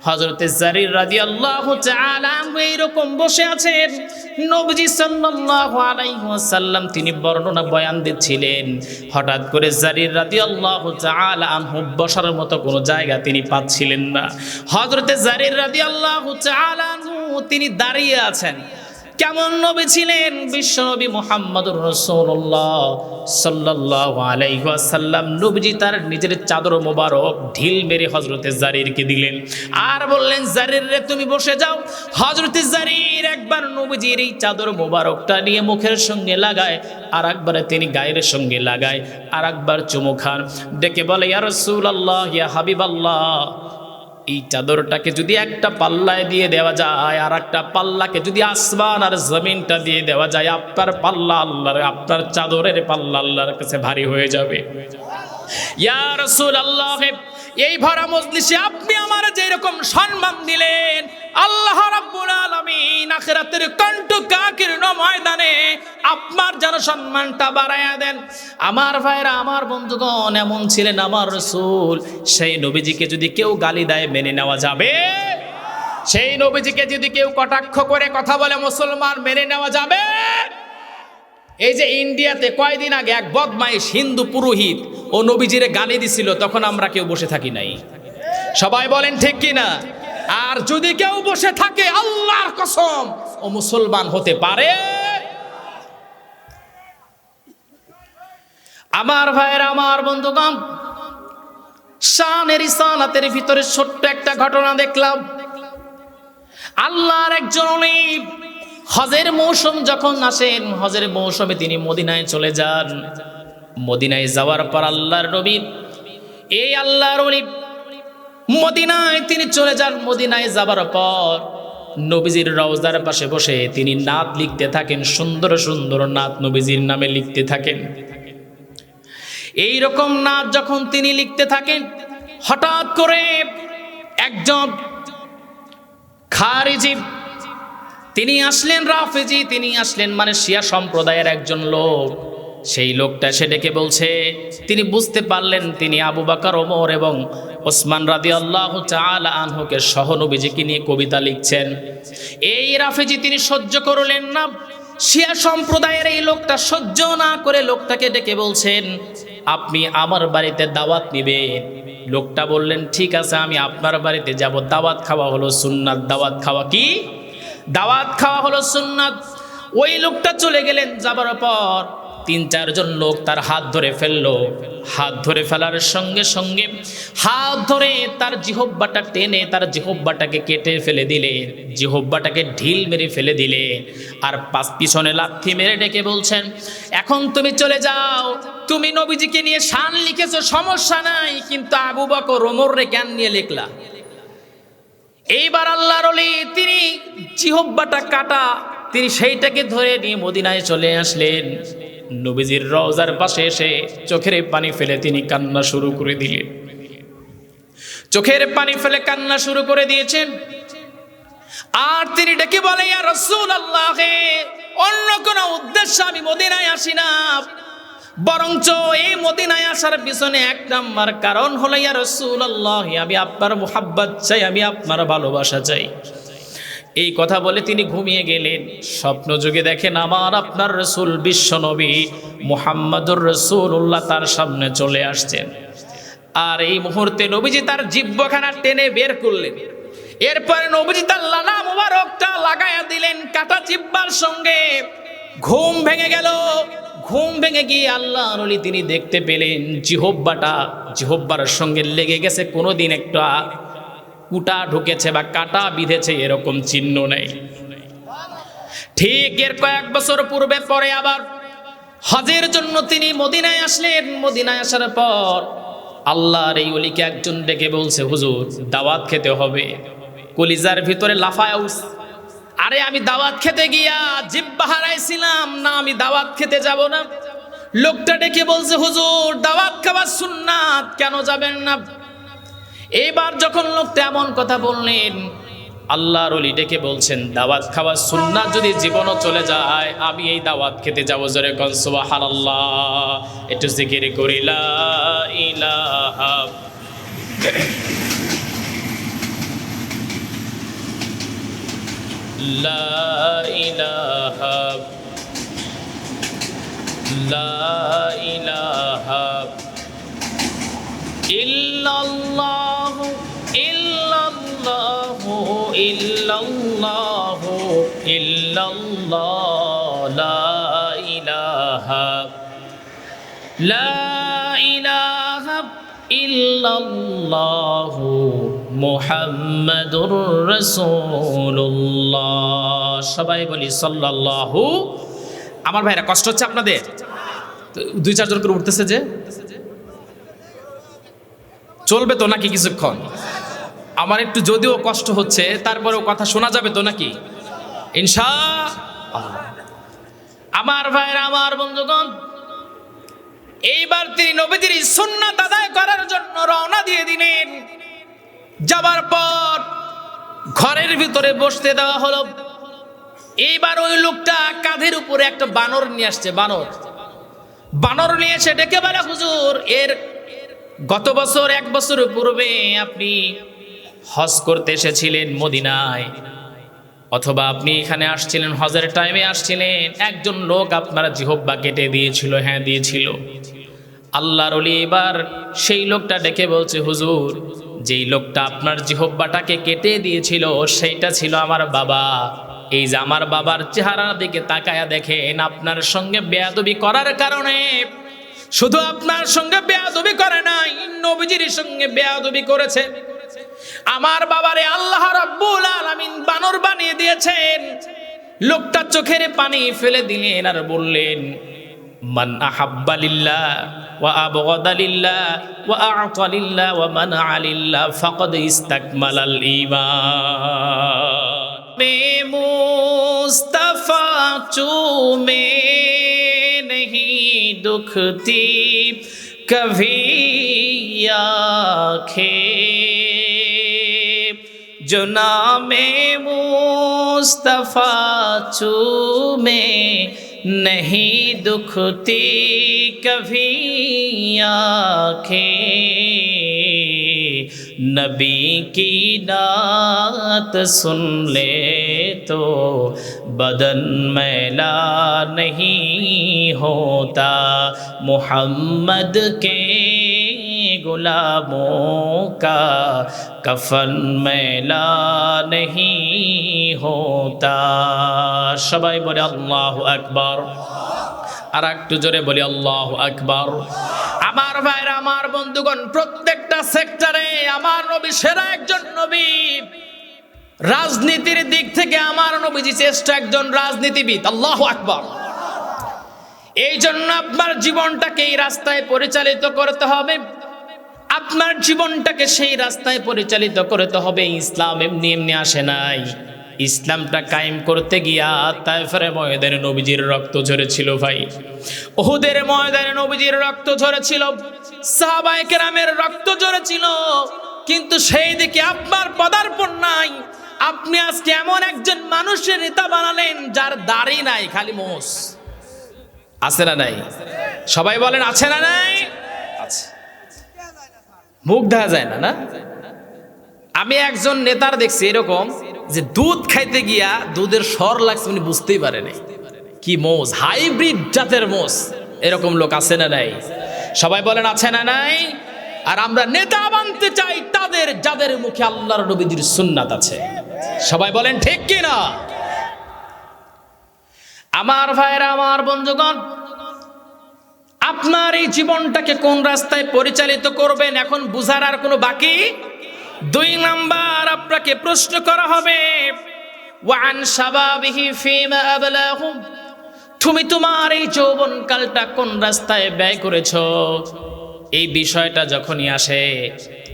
হযরতে জারির রাদিয়াল্লাহু তাআলা আনহু এইরকম বসে আছেন। নবীজি সাল্লাল্লাহু আলাইহি ওয়াসাল্লাম তিনি বর্ণনা বয়ান দিচ্ছিলেন। হঠাৎ করে জারির রাদিয়াল্লাহু তাআলা আনহু বসার মতো কোনো জায়গা তিনি পাচ্ছিলেন না। হযরতে জারির রাদিয়াল্লাহু তাআলা আনহু তিনি দাঁড়িয়ে আছেন। কেমন নবী ছিলেন? বিশ্বনবী মুহাম্মদুর রাসূলুল্লাহ সাল্লাল্লাহু আলাইহি ওয়াসাল্লাম নবীজি তার নিজের চাদর মোবারক ঢিল মেরে হযরতে জারিরকে দিলেন আর বললেন, জারির রে তুমি বসে যাও। হযরতে জারির একবার নবীজির এই চাদর মোবারকটা নিয়ে মুখের সঙ্গে লাগায়, আর একবার তিনি গায়ের সঙ্গে লাগায়, আর একবার চুমু খান, ডেকে বলে, ইয়া রাসূলুল্লাহ, ইয়া হাবিবাল্লাহ, এই চাদরটাকে যদি একটা পাল্লায় দিয়ে দেওয়া যায়, আর একটা পাল্লাকে যদি আসমান আর জমিনটা দিয়ে দেওয়া যায়, আপনার পাল্লা আল্লাহর, আপনার চাদরের পাল্লা আল্লাহর কাছে ভারী হয়ে যাবে। ইয়া রাসূলুল্লাহ, এই ভরা মজলিসে আপনি আমার যেরকম সম্মান দিলেন, আল্লাহ রাব্বুল আলামিন আখিরাতের কণ্টকাকীর্ণ ময়দানে আপনার যেন সম্মানটা বাড়ায়া দেন। আমার ভাইরা, আমার বন্ধুগণ, এমন ছিলেন আমার রাসূল। সেই নবীজিকে যদি কেউ গালি দেয় মেনে নেওয়া যাবে? সেই নবীজিকে যদি কেউ কটাক্ষ করে কথা বলে মুসলমান মেনে নেওয়া যাবে? এই যে ইন্ডিয়াতে কয়দিন আগে এক বদমাইশ হিন্দু পুরোহিত ও নবীজিরে গালি দিছিল, তখন আমরা কেউ বসে থাকি নাই। সবাই বলেন ঠিক কিনা? আর যদি কেউ বসে থাকে, আল্লাহর কসম ও মুসলমান হতে পারে? আমার ভাইয়ের, আমার বন্ধুগণ, শানের রিসালাতের ভিতরে ছোট্ট একটা ঘটনা দেখলাম। আল্লাহর একজন ওলি হজের মৌসুম যখন আসেন, হজের মৌসুমে তিনি মদিনায় চলে যান। মদিনায় যাওয়ার পর আল্লাহর নবী, এই আল্লাহর ওলি মদিনায় তিনি চলে যান। মদিনায় যাবার পর নবীজির রওজার পাশে বসে তিনি নাত লিখতে থাকেন, সুন্দর সুন্দর নাত নবীজির নামে লিখতে থাকেন। এই রকম নাত যখন তিনি লিখতে থাকেন, হঠাৎ করে একজন খারিজি তিনি আসলেন, রাফেজি তিনি আসলেন, মানে শিয়া সম্প্রদায়ের একজন লোক। সেই লোকটা এসে ডেকে বলছে, তিনি বুঝতে পারলেন তিনি আবু বকর, ওমর এবং ওসমান রাদিয়াল্লাহু তাআলা আনহুকে সহ নবীজিকে নিয়ে কবিতা লিখছেন। এই রাফেজি তিনি সহ্য করলেন না। শিয়া সম্প্রদায়ের এই লোকটা সহ্য না করে লোকটাকে ডেকে বলছেন, আপনি আমার বাড়িতে দাওয়াত নিবেন? লোকটা বললেন, ঠিক আছে, আমি আপনার বাড়িতে যাব। দাওয়াত খাওয়া হলো সুন্নাত। দাওয়াত খাওয়া কি? দাওয়াত খাওয়া হলো সুন্নাত। ওই লোকটা চলে গেলেন। যাবার পর ৩-৪ জন লোক তার হাত ধরে ফেললো। হাত ধরে ফেলার সঙ্গে সঙ্গে হাত ধরে তার জিহব্বাটা টেনে তার জিহব্বাটাকে কেটে ফেলে দিলে, জিহব্বাটাকে ঢিল মেরে ফেলে দিলে, আর পিছনে লাথি মেরে ডেকে বলছেন, এখন তুমি চলে যাও। তুমি নবীজিকে নিয়ে শান লিখেছো, সমস্যা নাই, কিন্তু আবু বকর, ওমর রে কেন নিয়ে লিখলা? এইবার আল্লাহর ওলি তিনি জিহব্বাটা কাটা, তিনি সেইটাকে ধরে নিয়ে মদিনায় চলে আসলেন। নবীজির রওজার পাশে এসে চোখের পানি ফেলে তিনি কান্না শুরু করে দিলেন। চোখের পানি ফেলে কান্না শুরু করে দিয়েছেন। আর তিনি ডেকে বলে, ইয়া রাসূলুল্লাহ, অন্য কোনো উদ্দেশ্যে আমি মদিনায় আসি না, বরঞ্চ এই মদিনায় আসার পিছনে এক নাম্বার কারণ হলো, ইয়া রাসূলুল্লাহ, আমি আপনার মুহাব্বত চাই, আমি আপনার ভালোবাসা চাই। এই কথা বলে তিনি ঘুমিয়ে গেলেন। স্বপ্ন যুগে দেখেন আমার আপনার রাসূল বিশ্বনবী মুহাম্মদুর রাসূলুল্লাহ তার সামনে চলে আসছেন। আর এই মুহূর্তে নবীজি তার জিহ্বাখানা টেনে বের করলেন। এরপরে নবীজি তার লালা মুবারকটা লাগায়া দিলেন কাটা জিহ্বার সঙ্গে। ঘুম ভেঙে গেল। ঘুম ভেঙে গিয়ে আল্লাহর ওলি তিনি দেখতে পেলেন জিহ্বার সঙ্গে লেগে গেছে, কোনোদিন একটা কুটা ঢুকেছে বা কাটা বিঁধেছে এরকম চিহ্ন নেই। ঠিক এর কয়েক বছর পূর্বে পরে আবার হজের জন্য তিনি মদিনায় আসলেন। মদিনায় আসার পর আল্লাহর এই ওলিকে একজন ডেকে বলছে, হুজুর দাওয়াত খেতে হবে। কলিজার ভিতরে লাফায় উঠছে, আরে আমি দাওয়াত খেতে গিয়া জিহ্বা হারাইছিলাম না, আমি দাওয়াত খেতে যাব না। লোকটা ডেকে বলছে, হুজুর দাওয়াত খাওয়া সুন্নাত, কেন যাবেন না? এইবার যখন লোকটা এমন কথা বললেন, আল্লাহর ওলি ডেকে বলছেন, দাওয়াত খাওয়া সুন্নাত যদি জীবনও চলে যায়, আমি এই দাওয়াত খেতে যাবো। জোরে কোন সুবহানাল্লাহ, একটু জিকির করি লা ইলাহা লা ইলাহা লা ইলাহা ইল্লাল্লাহু ইল্লাল্লাহু ইল্লাল্লাহু ইল্লাল্লাহ লা ইলাহা ইল্লাল্লাহু মুহাম্মাদুর রাসূলুল্লাহ। সবাই বলি সাল্লাল্লাহু। আমার ভাইরা কষ্ট হচ্ছে আপনাদের? দুই চারজন করে উঠতেছে যে, চলবে তো নাকি কিছুক্ষণ? আমার একটু যদিও কষ্ট হচ্ছে, তারপরেও কথা শোনা যাবে তো নাকি ইনশাআল্লাহ? আমার ভাইরা, আমার বন্ধুগণ, এইবার তিনি নবীজির সুন্নাত আদায় করার জন্য রওনা দিয়ে দিলেন। যাবার পর ঘরের ভিতরে বসতে দেওয়া হলো। এইবার ওই লোকটা কাঁধের উপরে একটা বানর নিয়ে আসছে। বানর নিয়ে এসে ডেকে বলে, হুজুর, এর গত বছর 1 বছর পূর্বে আপনি হজ করতে এসেছিলেন মদিনায়, অথবা আপনি এখানে আসছিলেন, হজের টাইমে আসছিলেন, একজন লোক আপনার জিহ্বা কেটে দিয়েছিল। হ্যাঁ, দিয়েছিল। আল্লাহর ওলি এবার সেই লোকটা ডেকে বলছে, হুজুর, যেই লোকটা আপনার জিহ্বাটাকে কেটে দিয়েছিল সেইটা ছিল আমার বাবা। এই যে আমার বাবার চেহারার দিকে তাকায়া দেখেন, আপনার সঙ্গে বেয়াদবি করার কারণে শুধু আপনার সঙ্গে বেয়াদবি করে নাই, নবীজির সঙ্গে বেয়াদবি করেছে। আমার বাবারে আল্লাহ রাব্বুল আলামিন বানর বানিয়ে দিয়েছেন। লোকটা চোখের পানি ফেলে দিলেন আর বললেন, মান আহাব্বা লিল্লাহ ওয়া আবগাদা লিল্লাহ ওয়া আ'তা লিল্লাহ ওয়া মানআ লিল্লাহ ফাকাদ ইসতাকমালাল ঈমান। মে মুস্তাফা চুমে नहीं दुखती कभी आँखें, जो नामे मुस्तफा चूमे नहीं दुखती कभी आँखें। नबी की नात सुन ले तो बदन मैला नहीं होता, मोहम्मद के गुलामों का कफन मैला नहीं होता। সবাই বলে আল্লাহু আকবার। আর একটু জোরে বলি আল্লাহু আকবার। আমার ভাইরা, আমার বন্ধুগণ, প্রত্যেকটা সেক্টরে আমার নবী সেরা একজন নবী। রাজনীতির দিক থেকে আমার নবীজি শ্রেষ্ঠ একজন রাজনীতিবিদ। আল্লাহু আকবার। এই জন্য আপনার জীবনটাকে এই রাস্তায় পরিচালিত করতে হবে। আপনার জীবনটাকে সেই রাস্তায় পরিচালিত করতে হবে। ইসলাম এমনি এমনি আসে নাই। ইসলামটা কায়েম করতে গিয়া তায়েফের ময়দানে নবীজির রক্ত ঝরেছিল ভাই। উহুদের ময়দানে নবীজির রক্ত ঝরেছিল, সাহাবায়ে কেরামের রক্ত ঝরেছিল। কিন্তু সেই দিকে আপনার পদার্পণ নাই। আপনি আজকে এমন একজন মানুষের নেতা বানালেন যার দাড়ি নাই, খালি মোষ। আছে না নাই? সবাই বলেন আছে না নাই? আছে। মুখ দেখা যায় না, না? আমি একজন নেতার দেখছি এরকম যে দুধ খাইতে গিয়া দুধের স্বর লাগছে, উনি বুঝতেই পারে নাই কি মোষ, হাইব্রিড জাতের মোষ। এরকম লোক আছে না নাই? সবাই বলেন আছে না নাই? আর আমরা নেতা বানতে চাই তাদের যাদের মুখে আল্লাহর নবীজির সুন্নাত আছে। সবাই বলেন ঠিক কি না? আমার ভাইরা, আমার বন্ধুগণ, আপনার এই জীবনটাকে কোন রাস্তায় পরিচালিত করবেন এখন বুঝার আর কোনো বাকি। 2 নাম্বার, আপনাকে প্রশ্ন করা হবে, ওয়ান শাবাবিহি ফিমা আবলাহু, তুমি তোমার এই যৌবনকালটা কোন রাস্তায় ব্যয় করেছো। এই বিষয়টা যখনই আসে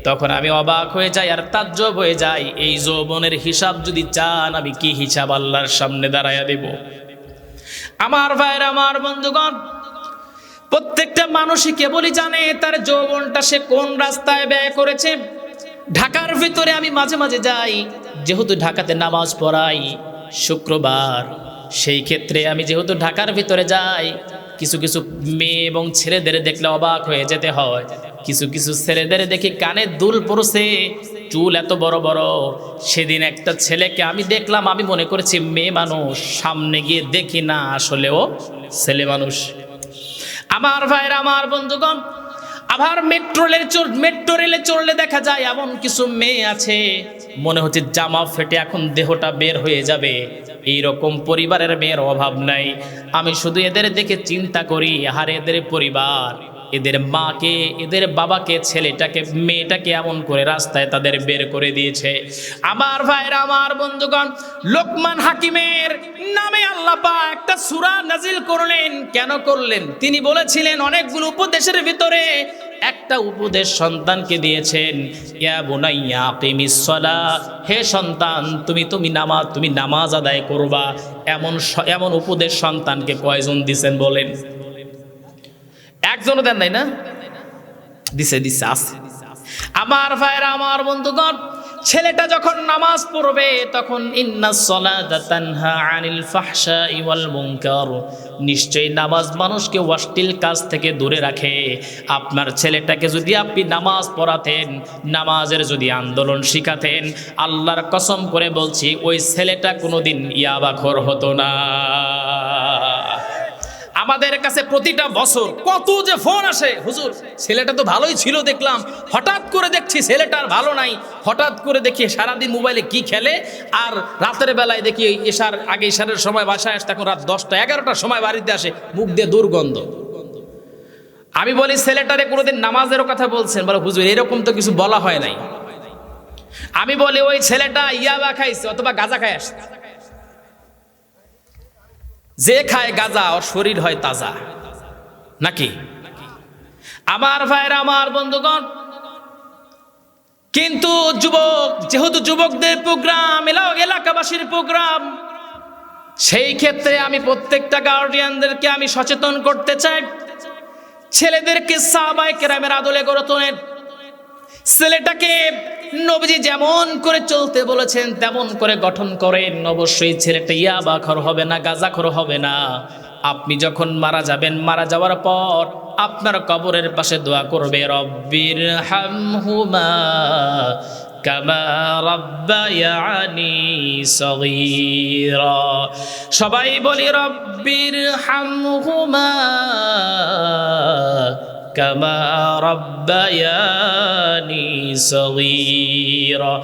তখন আমি অবাক হয়ে যাই আর তাজ্জব হয়ে যাই। এই যৌবনের হিসাব যদি চান, আমি কি হিসাব আল্লাহর সামনে দাঁড়ায়া দেব। আমার ভাইরা, আমার বন্ধুগণ, প্রত্যেকটা মানুষই কেবলই জানে তার যৌবনটা সে কোন রাস্তায় ব্যয় করেছে। ঢাকার ভিতরে আমি মাঝে মাঝে যাই, যেহেতু ঢাকাতে নামাজ পড়াই শুক্রবার, সেই ক্ষেত্রে আমি যেহেতু ঢাকার ভিতরে যাই, কিছু কিছু মেয়ে এবং ছেলেদের দেখলে অবাক হয়ে যেতে হয়। কিছু কিছু ছেলেদের দেখি কানে দুল পড়ছে, চুল এত বড় বড়। সেদিন একটা ছেলেকে আমি দেখলাম, আমি মনে করেছি মেয়ে মানুষ, সামনে গিয়ে দেখি না আসলেও ছেলে মানুষ। আমার ভাইরা, আমার বন্ধুগণ, আবার মেট্রো রেলে চড়লে দেখা যায় এমন কিছু মেয়ে আছে, মনে হচ্ছে জামা ফেটে এখন দেহটা বের হয়ে যাবে। এইরকম পরিবারের মেয়ের অভাব নাই। আমি শুধু এদের দেখে চিন্তা করি, আহারে এদের পরিবার, এদের মাকে, এদের বাবাকে, ছেলেটাকে, মেয়েটাকে এমন করে রাস্তায় তাদের বের করে দিয়েছে। আমার ভাইরা, আমার বন্ধুগণ, লোকমান হাকিমের নামে আল্লাহ পাক একটা সূরা নাজিল করলেন। কেন করলেন? তিনি বলেছিলেন, অনেকগুলো উপদেশের ভিতরে একটা উপদেশ সন্তানকে দিয়েছেন, ইয়া বুনাইয়া আকিমিস সালাহ, হে সন্তান, তুমি নামাজ আদায় করবা। এমন উপদেশ সন্তানকে কয়জন দিবেন বলেন? একজনও দেন নাই না? দিছে আছে। আমার ভাইরা, আমার বন্ধুগণ, ছেলেটা যখন নামাজ পড়বে তখন ইন্নাস সালাতা তানহা আনিল ফাহশাই ওয়াল মুনকার, নিশ্চয়ই নামাজ মানুষকে অশ্লীল কাজ থেকে দূরে রাখে। আপনার ছেলেটাকে যদি আপনি নামাজ পড়াতেন, নামাজের যদি আন্দোলন শিখাতেন, আল্লাহর কসম করে বলছি ওই ছেলেটা কোনোদিন ইয়াবাখোর হতো না। আমাদের কাছে প্রতিটা বছর কত যে ফোন আসে, হুজুর ছেলেটা তো ভালোই ছিল দেখলাম, হঠাৎ করে দেখছি ছেলেটার ভালো নাই, হঠাৎ করে দেখি সারাদিন মোবাইলে কি খেলে, আর রাতের বেলায় দেখি ইশারের সময় বাসায় আসে, এখন রাত 10টা 11টার সময় বাড়িতে আসে, মুখ দিয়ে দুর্গন্ধ। আমি বলি, ছেলেটারে কোনোদিন নামাজেরও কথা বলছেন? বলে, হুজুর এরকম তো কিছু বলা হয় নাই। আমি বলি, ওই ছেলেটা ইয়াবা খাইছে অথবা গাঁজা খায় আসছে। যে খায় গাঁজা ওর শরীর হয় তাজা নাকি? আমার ভাইরা, আমার বন্ধুগণ, কিন্তু যেহেতু যুবকদের প্রোগ্রাম, এলাকাবাসীর প্রোগ্রাম, সেই ক্ষেত্রে আমি প্রত্যেকটা গার্ডিয়ানদেরকে আমি সচেতন করতে চাই, ছেলেদেরকে সাহাবায়ে কেরামের আদলে গড়ে তোলেন। ছেলেটাকে নবীজি যেমন করে চলতে বলেছেন তেমন করে গঠন করেন। অবশ্যই ছেলেটা ইয়াবাখোর হবে না, গাঁজাখোর হবে না। আপনি যখন মারা যাবেন, মারা যাওয়ার পর আপনার কবরের পাশে দোয়া করবে, রব্বির হামহুমা কামা রাব্বায়ানি সগীরা। সবাই বলি, রব্বির হামহুমা কামা রাব্বায়ানি সগীরা।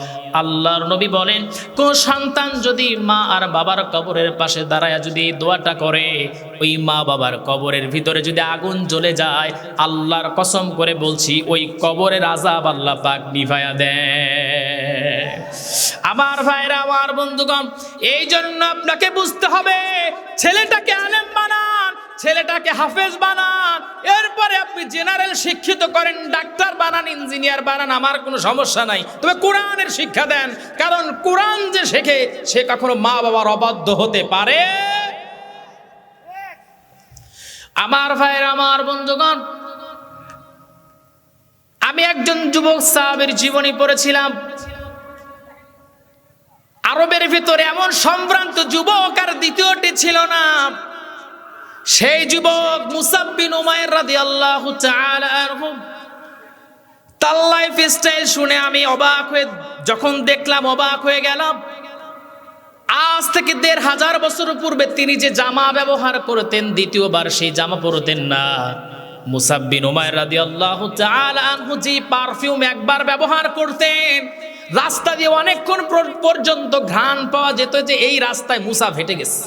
আল্লাহর নবী বলেন, কোন সন্তান যদি মা আর বাবার কবরের পাশে দাঁড়ায় যদি এই দোয়াটা করে, ওই মা বাবার কবরের ভিতরে যদি আগুন জ্বলে যায়, আল্লাহর কসম করে বলছি ওই কবরের আযাব আল্লাহ পাক নিভায়া দেয়। আমার ভাইরা, আমার বন্ধুগণ, এই জন্য আপনাকে বুঝতে হবে, ছেলেটাকে আলেম বানান, ছেলেটাকে হাফেজ বানান, এরপরে আপনি জেনারেল শিক্ষিত করেন, ডাক্তার বানান, ইঞ্জিনিয়ার বানান, আমার কোনো সমস্যা নাই। তবে কোরআনের শিক্ষা দেন, কারণ কোরআন যে শেখে সে কখনো মা বাবার অবাধ্য হতে পারে। আমার ভাইয়ের, আমার বন্ধুগণ, আমি একজন যুবক সাহাবীর জীবনী পড়েছিলাম। আরবের ভিতরে এমন সম্ভ্রান্ত যুবক আর দ্বিতীয়টি ছিল না। সেই যুবক মুসাব বিন উমাইর রাদিয়াল্লাহু তাআলা আনহু। তার লাইফ স্টাইল শুনে আমি যখন দেখলাম অবাক হয়ে গেলাম। আজ থেকে ১৫০০ বছর পূর্বে তিনি যে জামা ব্যবহার করতেন, দ্বিতীয়বার সেই জামা পরতেন না। মুসাব বিন উমাইর রাদিয়াল্লাহু তাআলা আনহু যে পারফিউম একবার ব্যবহার করতেন, রাস্তা দিয়ে অনেকক্ষণ পর্যন্ত ঘ্রাণ পাওয়া যেত যে এই রাস্তায় মুসাব হেঁটে গেছে।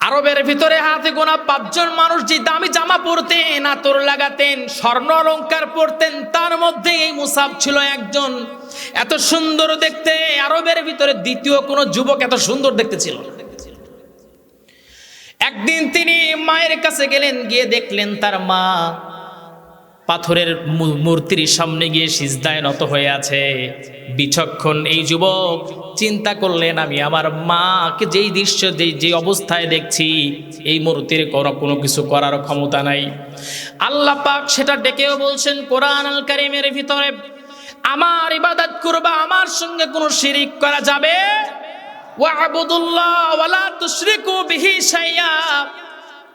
আরবের ভিতরে হাতে গোনা ৫ জন মানুষ যে দামি জামা পরতেন, আতর লাগাতেন, স্বর্ণ অলংকার পরতেন, তার মধ্যে এই মুসাব ছিল একজন। এত সুন্দর দেখতে, আরবের ভিতরে দ্বিতীয় কোন যুবক এত সুন্দর দেখতে ছিল না। একদিন তিনি মায়ের কাছে গেলেন, গিয়ে দেখলেন তার মা পাথরের মূর্তির সামনে গিয়ে সিজদায় নত হয়ে আছে। বিচক্ষণ এই যুবক চিন্তা করলেন, আমি আমার মাকে যেই দৃশ্য যে অবস্থায় দেখছি, এই মূর্তির কোনো কিছু করার ক্ষমতা নাই। আল্লাহ পাক সেটা ডেকেও বলছেন কোরআন আল কারীমের ভিতরে, আমার ইবাদত করবা, আমার সঙ্গে কোনো শিরিক করা যাবে। ওয়া'বুদুল্লাহ ওয়া লা তুশরিকু বিহি শাইআ,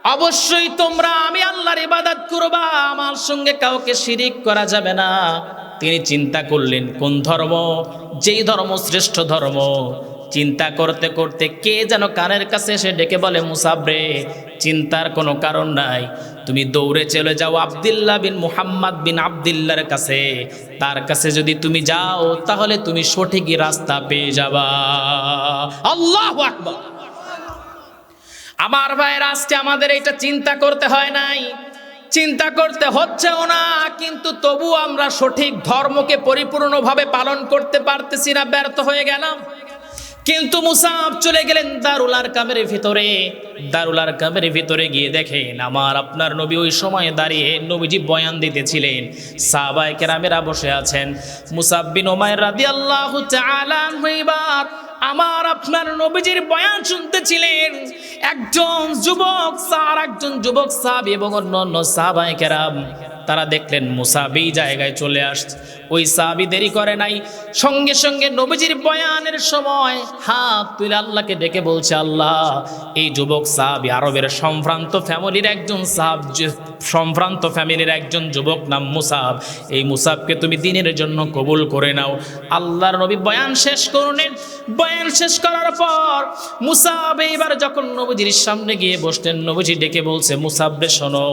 অবশ্যই তোমরা আমি আল্লাহর ইবাদত করবা, আমার সঙ্গে কাউকে শিরিক করা যাবে না। তিনি চিন্তা করলেন কোন ধর্ম, যেই ধর্ম শ্রেষ্ঠ ধর্ম। চিন্তা করতে করতে কে যেন কানের কাছে এসে ডেকে বলে, মুসাব রে, চিন্তার কোনো কারণ নাই, তুমি দৌড়ে চলে যাও আব্দুল্লাহ বিন মুহাম্মদ বিন আব্দুল্লাহর কাছে। তার কাছে যদি তুমি যাও তাহলে তুমি সঠিক রাস্তা পেয়ে যাবা। আল্লাহু আকবার। আমার ভাইয়ের, আজকে আমাদের এটা চিন্তা করতে হয় নাই, চিন্তা করতে হচ্ছেও না, কিন্তু তবু আমরা সঠিক ধর্মকে পরিপূর্ণভাবে পালন করতে পারতেছি না, ব্যর্থ হয়ে গেলাম। কিন্তু মুসাব চলে গেলেন দারুল আরকামের ভিতরে। দারুল আরকামের ভিতরে গিয়ে দেখেন আমার আপনার নবী ওই সময় দাঁড়িয়ে নবীজি বয়ান দিতেছিলেন, সাহাবায়ে কেরামেরা বসে আছেন। মুসাব বিন উমাইর রাদিয়াল্লাহু তাআলা আনহু এবার আমার আপনার নবীজির বয়ান শুনতেছিলেন। একজন যুবক আর একজন যুবক সাহাবী এবং অন্যান্য সাহাবায়ে কেরাম তারা দেখলেন মুসাব এই জায়গায় চলে আসছে। ওই সাহাবী দেরি করে নাই, সঙ্গে সঙ্গে নবীজির বয়ানের সময় হাত তুলে আল্লাহকে ডেকে বলছে, আল্লাহ, এই যুবক সাহাবী আরবের সম্ভ্রান্ত ফ্যামিলির একজন সম্ভ্রান্ত ফ্যামিলির একজন যুবক, নাম মুসাব। এই মুসাবকে তুমি দ্বীনের জন্য কবুল করে নাও। আল্লাহর নবী বয়ান শেষ করলেন। বয়ান শেষ করার পর মুসাব এইবার যখন নবীজির সামনে গিয়ে বসলেন, নবীজি ডেকে বলছে, মুসাব রে শোনো,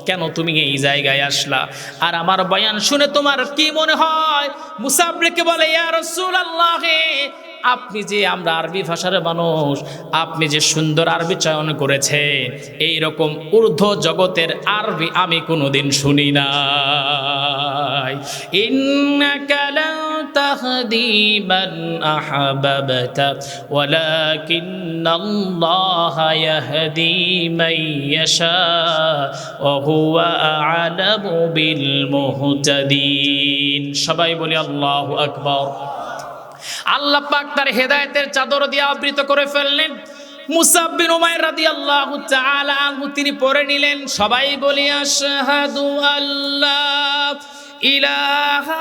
কেন তুমি এই জায়গায় আসলা, আর আমার বয়ান শুনে তোমার কি মনে হয়? মুসাব রেকে বলে, ইয়া রাসূলুল্লাহ, আপনি যে, আমরা আরবি ভাষার মানুষ, আপনি যে সুন্দর আরবি চয়ন করেছেন, এই রকম ঊর্ধ্ব জগতের আরবি আমি কোনোদিন শুনি নাই। ইন্নাকা লা তাহদি মান আহবাবতা ওয়ালাকিন্নাল্লাহা ইয়াহদি মান ইয়াশা ওয়া হুয়া আ'লামু বিল মুহতাদিন। সবাই বলি আল্লাহু আকবার। আল্লাহ পাক তার হেদায়েতের চাদর দিয়ে আবৃত করে ফেললেন। মুসাব বিন উমাইর রাদিয়াল্লাহু তাআলা আনহু তিনি পড়ে নিলেন। সবাই বলি আশহাদু আল্লা ইলাহা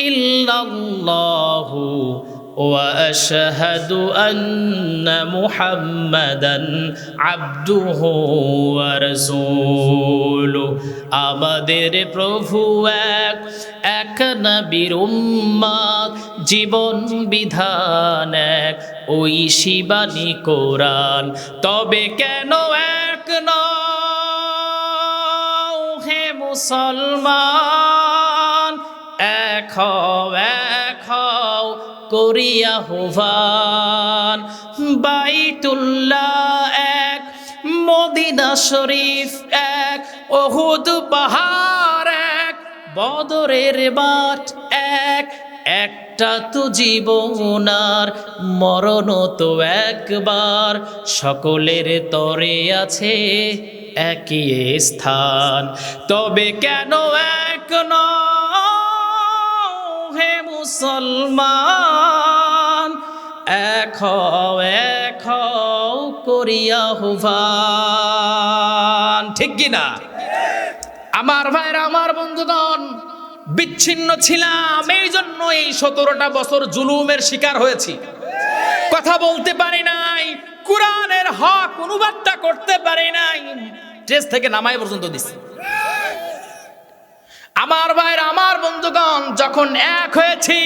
ইল্লাল্লাহু ওয়া আশহাদু আন্না মুহাম্মাদান আবদুহু ওয়া রাসূলুহু। আমাদের প্রভু এক, এক নবীর উম্মত, জীবন বিধান এক, ওই শিবানী কোরআন। তবে কেন এক নও হে মুসলমান, এক হও, এক হও করিয়া আহ্বান। বাইতুল্লাহ এক, মদিনা শরীফ এক, উহুদ পাহাড় এক, বদরের মাঠ এক, একটা তো জীবন আর মরণ তো একবার, সকলের তরে আছে একই স্থান। তবে কেন এক নও হে মুসলমান, এক হও, এক হও করিয়া আহ্বান। ঠিক কিনা আমার ভাইরা, আমার বন্ধুগণ? বিচ্ছিন্ন ছিলাম, এই জন্য এই 17টা বছর জুলুমের শিকার হয়েছি। কথা বলতে পারি নাই, কোরআনের হক অনুবাদটা করতে পারি নাই, স্টেজ থেকে নামাই পর্যন্ত দিছি। আমার ভাইরা, আমার বন্ধুগণ, যখন এক হয়েছি,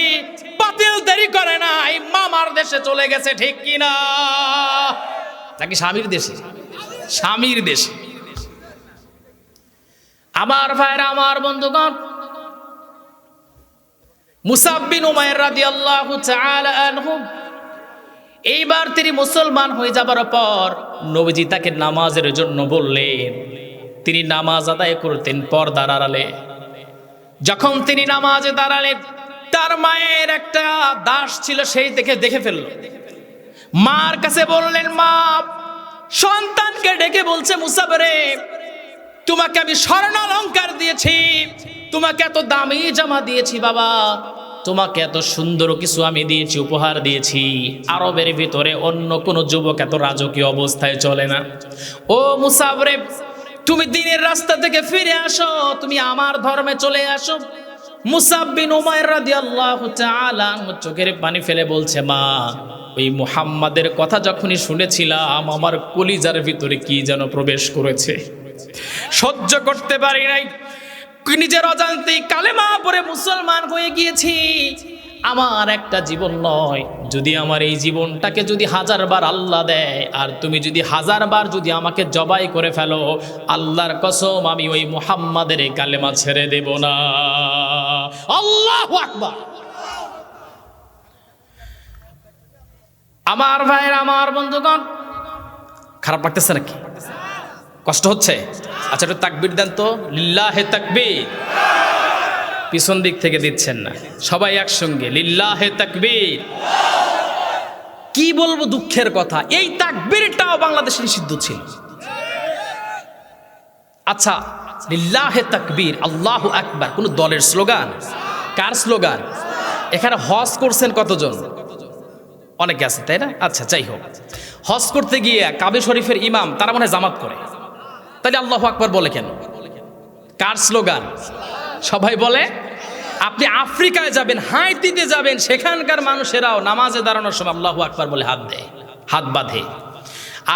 বাতিল দেরি করে নাই, মামার দেশে চলে গেছে। ঠিক কিনা? নাকি স্বামীর দেশে? স্বামীর দেশে। আমার ভাইরা, আমার বন্ধুগণ, মুসাব বিন উমাইর রাদিয়াল্লাহু তাআলা আনহু এইবার তিনি মুসলমান হয়ে যাবার পর নবীজি তাকে নামাজের জন্য বললেন। তিনি নামাজ আদায় করতেন পর্দার আড়ালে। যখন তিনি নামাজে দাঁড়ালেন, তার মায়ের একটা দাস ছিল, সেই দেখে ফেলল। মার কাছে বললেন, মা, সন্তানকে ডেকে বলছে, মুসাব রে, তোমাকে আমি স্বর্ণ অলংকার দিয়েছি, তোমাকে এত দামি জামা দিয়েছি বাবা, তোমাকে এত সুন্দর কিছু আমি দিয়েছি, উপহার দিয়েছি। আরবের ভিতরে অন্য কোনো যুবক এত রাজকীয় অবস্থায় চলে না। ও মুসাব রে, তুমি দ্বীনের রাস্তা থেকে ফিরে আসো, তুমি আমার ধর্মে চলে আসো। মুসাব বিন উমাইর রাদিয়াল্লাহু তাআলা চোখের পানি ফেলে বলছে, মা ওই মুহাম্মাদের কথা যখনই শুনেছিলাম আমার কলিজার ভিতরে কি যেন প্রবেশ করেছে, সহ্য করতে পারি নাই, নিজের অজান্তেই কালেমা পড়ে মুসলমান হয়ে গিয়েছি। আমার একটা জীবন নয়, যদি আমার এই জীবনটাকে যদি 1000 বার আল্লাহ দেয় আর তুমি যদি 1000 বার যদি আমাকে জবাই করে ফেলো, আল্লাহর কসম আমি ওই মুহাম্মাদের এই কালেমা ছেড়ে দেব না। আল্লাহু আকবার। আমার ভাইয়ের, আমার বন্ধুগণ, খারাপ লাগতেছে নাকি? কষ্ট হচ্ছে? আচ্ছা একটু তাকবীর দেন তো, লিল্লাহে তাকবীর। পিছন দিক থেকে দিচ্ছেন না, সবাই একসঙ্গে লিল্লাহে তাকবীর। কি বলবো দুঃখের কথা, এই তাকবীরটাও বাংলাদেশে নিষিদ্ধ ছিল। আচ্ছা লিল্লাহে তাকবীর, আল্লাহু আকবার কোন দলের স্লোগান? কার স্লোগান? এখানে হজ করছেন কতজন? অনেকে আছে তাই না? আচ্ছা যাই হোক, হজ করতে গিয়ে কাবে শরীফের ইমাম তারা মনে হয় জামাত করে, তাহলে আল্লাহু আকবার বলে কেন? কার স্লোগান? সবাই বলে। আপনি আফ্রিকায় যাবেন, হাইতিতে যাবেন, সেখানকার মানুষেরাও নামাজে দাঁড়ানোর সময় আল্লাহু আকবার বলে হাত দেয়, হাত বাঁধে।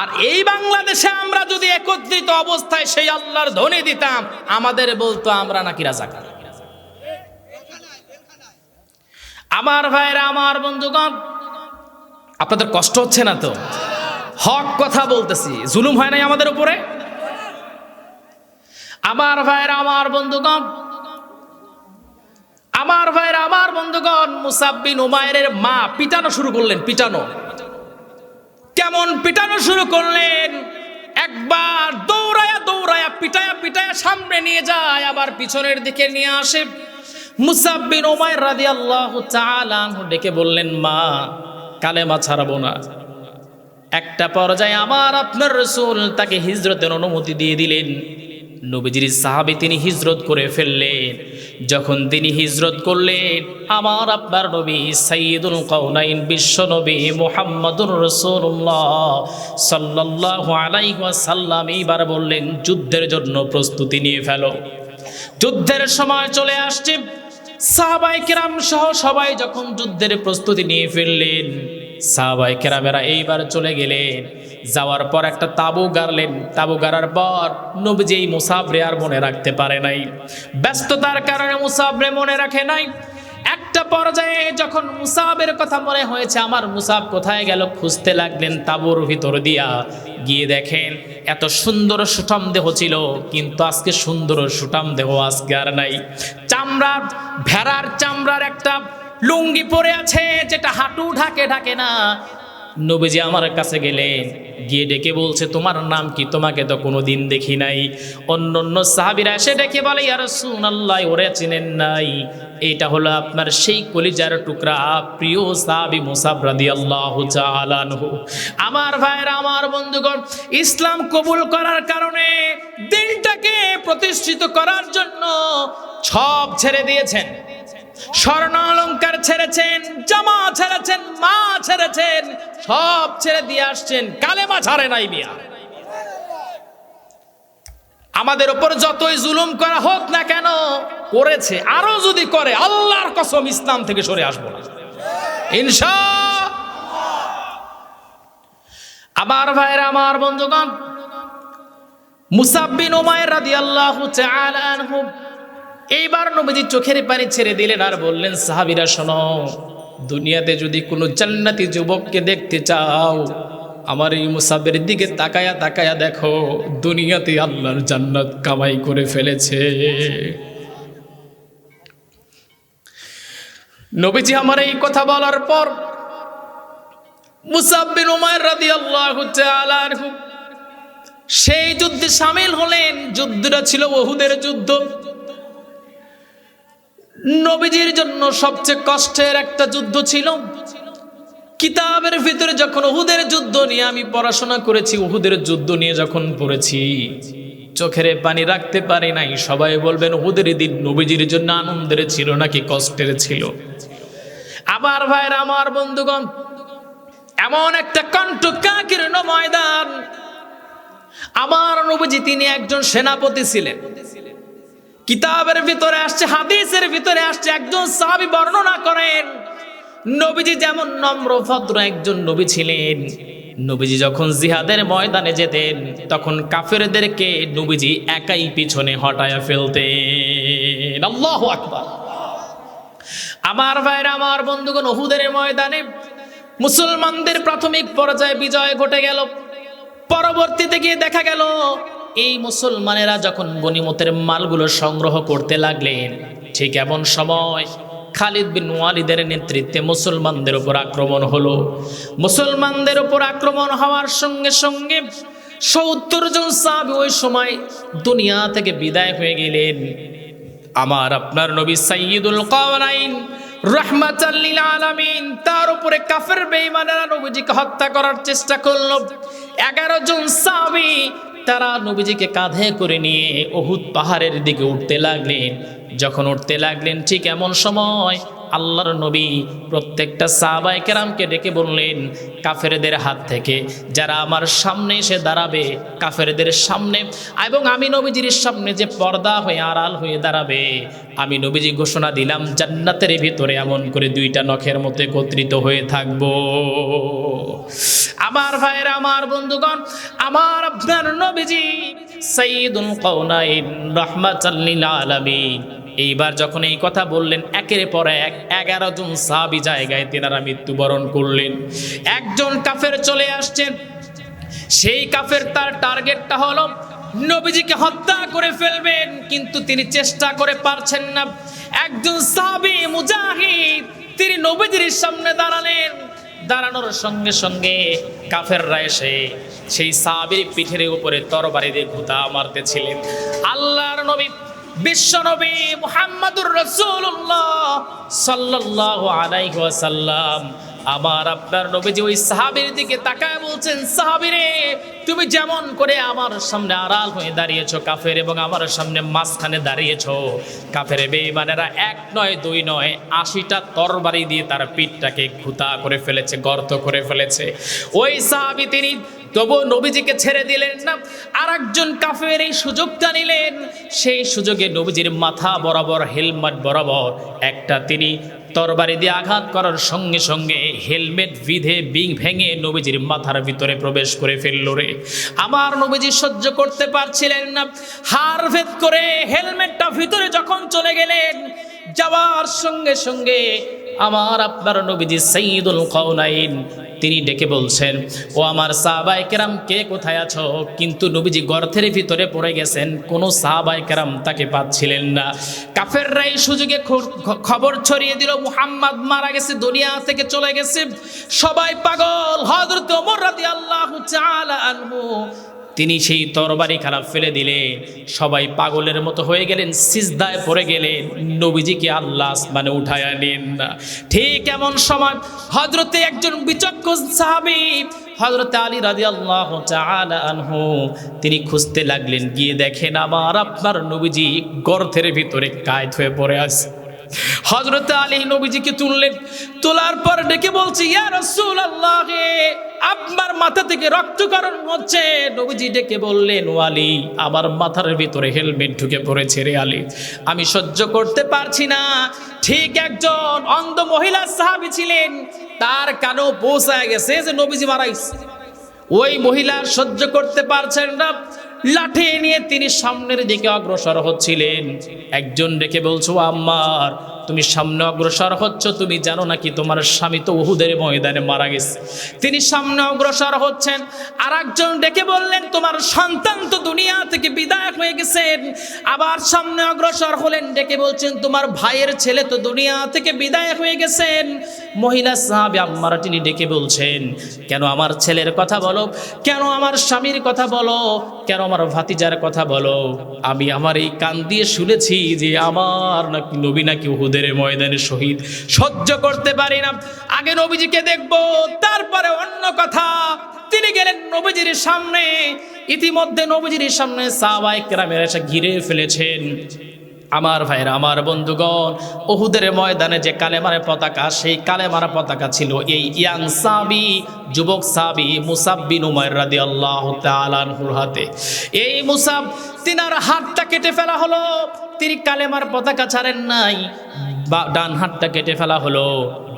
আর এই বাংলাদেশে আমরা যদি একত্রিত অবস্থায় সেই আল্লাহর ধ্বনি দিতাম, আমাদের বলতো আমরা নাকি রাজাকার। আমার ভাইরা, আমার বন্ধুগণ, আপনাদের কষ্ট হচ্ছে না তো? হক কথা বলতেছি, জুলুম হয় নাই আমাদের উপরে? আমার ভাইরা, আমার বন্ধুগণ, আমার ভাইরা, আমার বন্ধুগণ, মুসাব বিন উমাইরের মা পিটানো শুরু করলেন। পিটানো কেমন পিটানো শুরু করলেন? একবার দৌড়ায়া দৌড়ায়া পিটায়া পিটায়া সামনে নিয়ে যায়, আবার পিছনের দিকে নিয়ে আসে। মুসাব বিন উমাইর রাদিয়াল্লাহু তাআলা আনহু ডেকে বললেন, মা কালেমা ছাড়াবো না। একটা পর্যায়ে আমার আপনার রাসূল তাকে হিজরতের অনুমতি দিয়ে দিলেন। নবীজির সাহাবী তিনি হিজরত করে ফেললেন। যখন তিনি হিজরত করলেন, আমার আপনার নবী সাইয়্যিদুল কাউনাইন বিশ্ব নবী মুহাম্মদুর রাসূলুল্লাহ সাল্লাল্লাহু আলাইহি ওয়াসাল্লাম এইবার বললেন, যুদ্ধের জন্য প্রস্তুতি নিয়ে ফেলো। যুদ্ধের সময় চলে আসছে। সাহাবায়ে কেরাম সহ সবাই যখন যুদ্ধের প্রস্তুতি নিয়ে ফেললেন, সাহাবায়ে কেরামেরা এইবার চলে গেলেন। যাওয়ার পর একটা তাবু গাড়লেন। তাবু গাড়ার পর নবীজি এই মুসাবরে আর মনে রাখতে পারে নাই, ব্যস্ততার কারণে মুসাবরে মনে রাখে নাই। একটা পর্যায়ে যখন মুসাবের কথা মনে হয়েছে, আমার মুসাব কোথায় গেল, খুঁজতে লাগলেন তাবুর ভিতর দিয়া। গিয়ে দেখেন এত সুন্দর সুঠাম দেহ ছিল, কিন্তু আজকে সুন্দর সুঠাম দেহ আজকে আর নাই। চামড়ার, ভেড়ার চামড়ার একটা লুঙ্গি পরে আছে, যেটা হাঁটু ঢাকে ঢাকে না। নবীজি আমার কাছে গেলেন, গিয়ে ডেকে বলছে, তোমার নাম কি? তোমাকে তো কোনোদিন দেখি নাই। অন্য অন্য সাহাবীরা এসে ডেকে বলে, ইয়া রাসূলুল্লাহ, ওরে চিনেন নাই? এটা হলো আপনার সেই কলিজার টুকরা প্রিয় সাহাবী মুসাব রাদিয়াল্লাহু তাআলা আনহু। আমার ভাইরা, আমার বন্ধুগণ, ইসলাম কবুল করার কারণে, দিনটাকে প্রতিষ্ঠিত করার জন্য সব ছেড়ে দিয়েছেন। স্বর্ণ অলংকার ছেড়েছেন, জামা ছেড়েছেন, মা ছেড়েছেন, সব ছেড়ে দিয়ে আসছেন। কালেমা ছাড়ে নাই মিয়া। আমাদের উপর যতই জুলুম করা হোক না কেন, করেছে, আরো যদি করে, আল্লাহর কসম ইসলাম থেকে সরে আসবো না ইনশাআল্লাহ। আমার ভাইরা, আমার বন্ধুগণ, মুসাব বিন উমাইর রাদিয়াল্লাহু তাআলা আনহু এইবার নবীজি চোখের পানি ছেড়ে দিলেন আর বললেন, সাহাবীরা শোনো, দুনিয়াতে যদি কোনো জান্নাতি যুবককে দেখতে চাও, আমার এই মুসাবের দিকে তাকায়া তাকায়া দেখো, দুনিয়াতে আল্লাহর জান্নাত কামাই করে ফেলেছে। নবীজি আমার এই কথা বলার পর মুসাব বিন উমাইর রাদিয়াল্লাহু তাআলা আনহু সেই যুদ্ধে শামিল হলেন। যুদ্ধটা ছিল উহুদের যুদ্ধ। নবীজির জন্য সবচেয়ে কষ্টের একটা যুদ্ধ ছিল। কিতাবের ভিতরে যখন উহুদের যুদ্ধ নিয়ে আমি পড়াশোনা করেছি, উহুদের যুদ্ধ নিয়ে যখন পড়েছি, চোখের পানি রাখতে পারি নাই। সবাই বলবেন উহুদের দিন নবীজির জন্য আনন্দের ছিল নাকি কষ্টের ছিল? আমার ভাইরা, আমার বন্ধুগণ, এমন একটা কণ্টকাকীর্ণ ময়দান। আমার নবীজি তিনি একজন সেনাপতি ছিলেন। কিতাবের ভিতরে আসছে, হাদিসের ভিতরে আসছে, একজন সাহাবী বর্ণনা করেন নবীজি যেমন নম্র ভদ্র একজন নবী ছিলেন, নবীজি যখন জিহাদের ময়দানে যেতেন তখন কাফেরদেরকে নবীজি একাই পিছনে হটায়া ফেলতেন। আল্লাহু আকবার। আমার ভাইরা, আমার বন্ধুগণ, উহুদের ময়দানে মুসলমানদের প্রাথমিক পর্যায়ে বিজয় ঘটে গেল। পরবর্তীতে গিয়ে দেখা গেল এই মুসলমানেরা যখন গনিমতের মালগুলো সংগ্রহ করতে লাগলেন, ঠিক এমন সময় খালিদ বিন ওয়ালিদের নেতৃত্বে মুসলমানদের উপর আক্রমণ হলো। মুসলমানদের উপর আক্রমণ হওয়ার সঙ্গে সঙ্গে ৭০ জন সাহাবী ওই সময় দুনিয়া থেকে বিদায় হয়ে গেলেন। আমার আপনার নবী সাইয়্যিদুল কাওনাইন রাহমাতাল লিল আলামিন, তার উপরে কাফের বেঈমানেরা নবীজিকে হত্যা করার চেষ্টা করলো। 11 জন সাহাবী তারা নবীজিকে কাঁধে করে নিয়ে উহুদ পাহাড়ের দিকে উঠতে লাগলেন। যখন উঠতে লাগলেন ঠিক এমন সময় আল্লাহর নবী প্রত্যেকটা সাহাবায়ে কেরামকে ডেকে বললেন, কাফেরদের হাত থেকে যারা আমার সামনে এসে দাঁড়াবে, কাফেরদের সামনে এবং আমি নবীজির সামনে যে পর্দা হয়ে আড়াল হয়ে দাঁড়াবে, আমি নবীজি ঘোষণা দিলাম জান্নাতের ভিতরে এমন করে 2টা নখের মতো একত্রিত হয়ে থাকবো। আমার ভাইরা, আমার বন্ধুগণ, আমার আপনার নবীজি সাইয়্যিদুল কাওনাইন রাহমাতাল লিল আলামিন এইবার যখন এই কথা বললেন, একের পর এক 11 জন সাহাবী জায়গায় তেনারা মৃত্যুবরণ করলেন। একজন কাফের চলে আসছেন, সেই কাফের তার টার্গেটটা হলো নবীজিকে হত্যা করে ফেলবেন, কিন্তু তিনি চেষ্টা করে পারছেন না। একজন সাহাবী মুজাহিদ তিনি নবীজির সামনে দাঁড়ালেন। দাঁড়ানোর সঙ্গে সঙ্গে কাফেররা এসে সেই সাহাবীর পিঠের উপরে তরবারি দিয়ে ঘুতা মারতেছিলেন। আল্লাহর নবী বিশ্বনবী মুহাম্মদুর রাসূলুল্লাহ সাল্লাল্লাহু আলাইহি ওয়াসাল্লাম আমার আপনার নবীজি ওই সাহাবীর দিকে তাকায় বলছেন, সাহাবীরে তুমি যেমন করে আমার সামনে আড়াল হয়ে দাঁড়িয়েছো কাফের এবং আমার সামনে মাঝখানে দাঁড়িয়েছো, কাফের বেঈমানেরা 1 নয় 2 নয় 80টা তরবারি দিয়ে তার পিঠটাকে ঘুতা করে ফেলেছে, গর্ত করে ফেলেছে। ওই সাহাবী তিনি তবু নবীজিকে ছেড়ে দিলেন না, আরেকজন কাফের এই সুযোগটা নিলেন। সেই সুযোগে নবীজির মাথা বরাবর, হেলমেট বরাবর একটা তিনি তরবারি দিয়ে আঘাত করার সঙ্গে সঙ্গে হেলমেট বিধে ভেঙে নবীজির মাথার ভিতরে প্রবেশ করে ফেলল রে। আমার নবীজি সহ্য করতে পারছিলেন না, হাড় ভেদ করে হেলমেটটা ভিতরে যখন চলে গেলেন, যাওয়ার সঙ্গে সঙ্গে আমার আপনার নবীজি সাইয়্যিদুল কাওনাইন তিনি ডেকে বলছেন, ও আমার সাহাবায়ে কেরাম কে কোথায় আছো? কিন্তু নবীজি গর্তের ভিতরে পড়ে গেছেন, কোনো সাহাবায়ে কেরাম তাকে পাচ্ছিলেন না। কাফেররা এই সুযোগে খবর ছড়িয়ে দিল মুহাম্মদ মারা গেছে, দুনিয়া থেকে চলে গেছে, সবাই পাগল। হযরত ওমর রাদিয়াল্লাহু তাআলা আনহু তিনি সেই তরবারি খারাপ ফেলে দিলেন, সবাই পাগলের মতো হয়ে গেলেন, সিজদায় পড়ে গেলেন, নবীজিকে আল্লাহ আসমানে উঠায়া নেন না। ঠিক এমন সময় হযরতে একজন বিচক্ষণ সাহাবী হযরত আলী রাদিয়াল্লাহু তাআলা আনহু তিনি খুঁজতে লাগলেন, গিয়ে দেখেন আমার আপনার নবীজি গর্তের ভিতরে কায়েত হয়ে পড়ে আছে। হযরত আলী নবীজিকে তুললেন, তোলার পর ডেকে বলছে, ইয়া রাসূলুল্লাহ, আপনার মাথা থেকে রক্তক্ষরণ হচ্ছে। নবীজি ডেকে বললেন, ও আলী, আমার মাথার ভিতরে হেলমেট ঢুকে পড়েছে রে আলী, আমি সহ্য করতে পারছি না। ঠিক একজন অন্ধ মহিলা সাহাবী ছিলেন, তার কানেও পৌঁছায় গেছে যে নবীজি মারাইছে। ওই মহিলা সহ্য করতে পারছেন না, লাঠি নিয়ে তিনি সামনের দিকে অগ্রসর হচ্ছিলেন। একজন ডেকে বলছো, আম্মার তুমি সামনে অগ্রসর হচ্ছ, তুমি জানো নাকি তোমার স্বামী তো উহুদের ময়দানে মারা গেছে। তিনি সামনে অগ্রসর হচ্ছেন। আর একজন ডেকে বললেন, তোমার সন্তান তো দুনিয়া থেকে বিদায় হয়ে গেছেন। আবার সামনে অগ্রসর হলেন, ডেকে বলছেন, তোমার ভাইয়ের ছেলে তো দুনিয়া থেকে বিদায় হয়ে গেছেন। মহিলা সাহাবী আম্মারা তিনি ডেকে বলছেন, কেন আমার ছেলের কথা বলো, কেন আমার স্বামীর কথা বলো, কেন আমার ভাতিজার কথা বলো? আমি আমার এই কান দিয়ে শুনেছি যে আমার নাকি নবী নাকি উহুদের ময়দানে শহীদ, সহ্য করতে পারি না, আগে নবীজিকে দেখবো তারপরে অন্য কথা। তিনি গেলেন নবীজির সামনে। ইতিমধ্যে নবীজির সামনে সাহাবায়ে কেরামেরা এসে ঘিরে ফেলেছেন। আমার ভাইরা, আমার বন্ধুগণ, উহুদের ময়দানে যে কালেমার পতাকা, সেই কালেমার পতাকা ছিল এই ইয়াং সাহাবী, যুবক সাহাবী মুসাব বিন উমাইর রাদিয়াল্লাহু তাআলা আনহুর হাতে। এই মুসাব, তিনার হাতটা কেটে ফেলা হলো, তিনি কালেমার পতাকা ছাড়েন নাই। ডান হাতটা কেটে ফেলা হলো,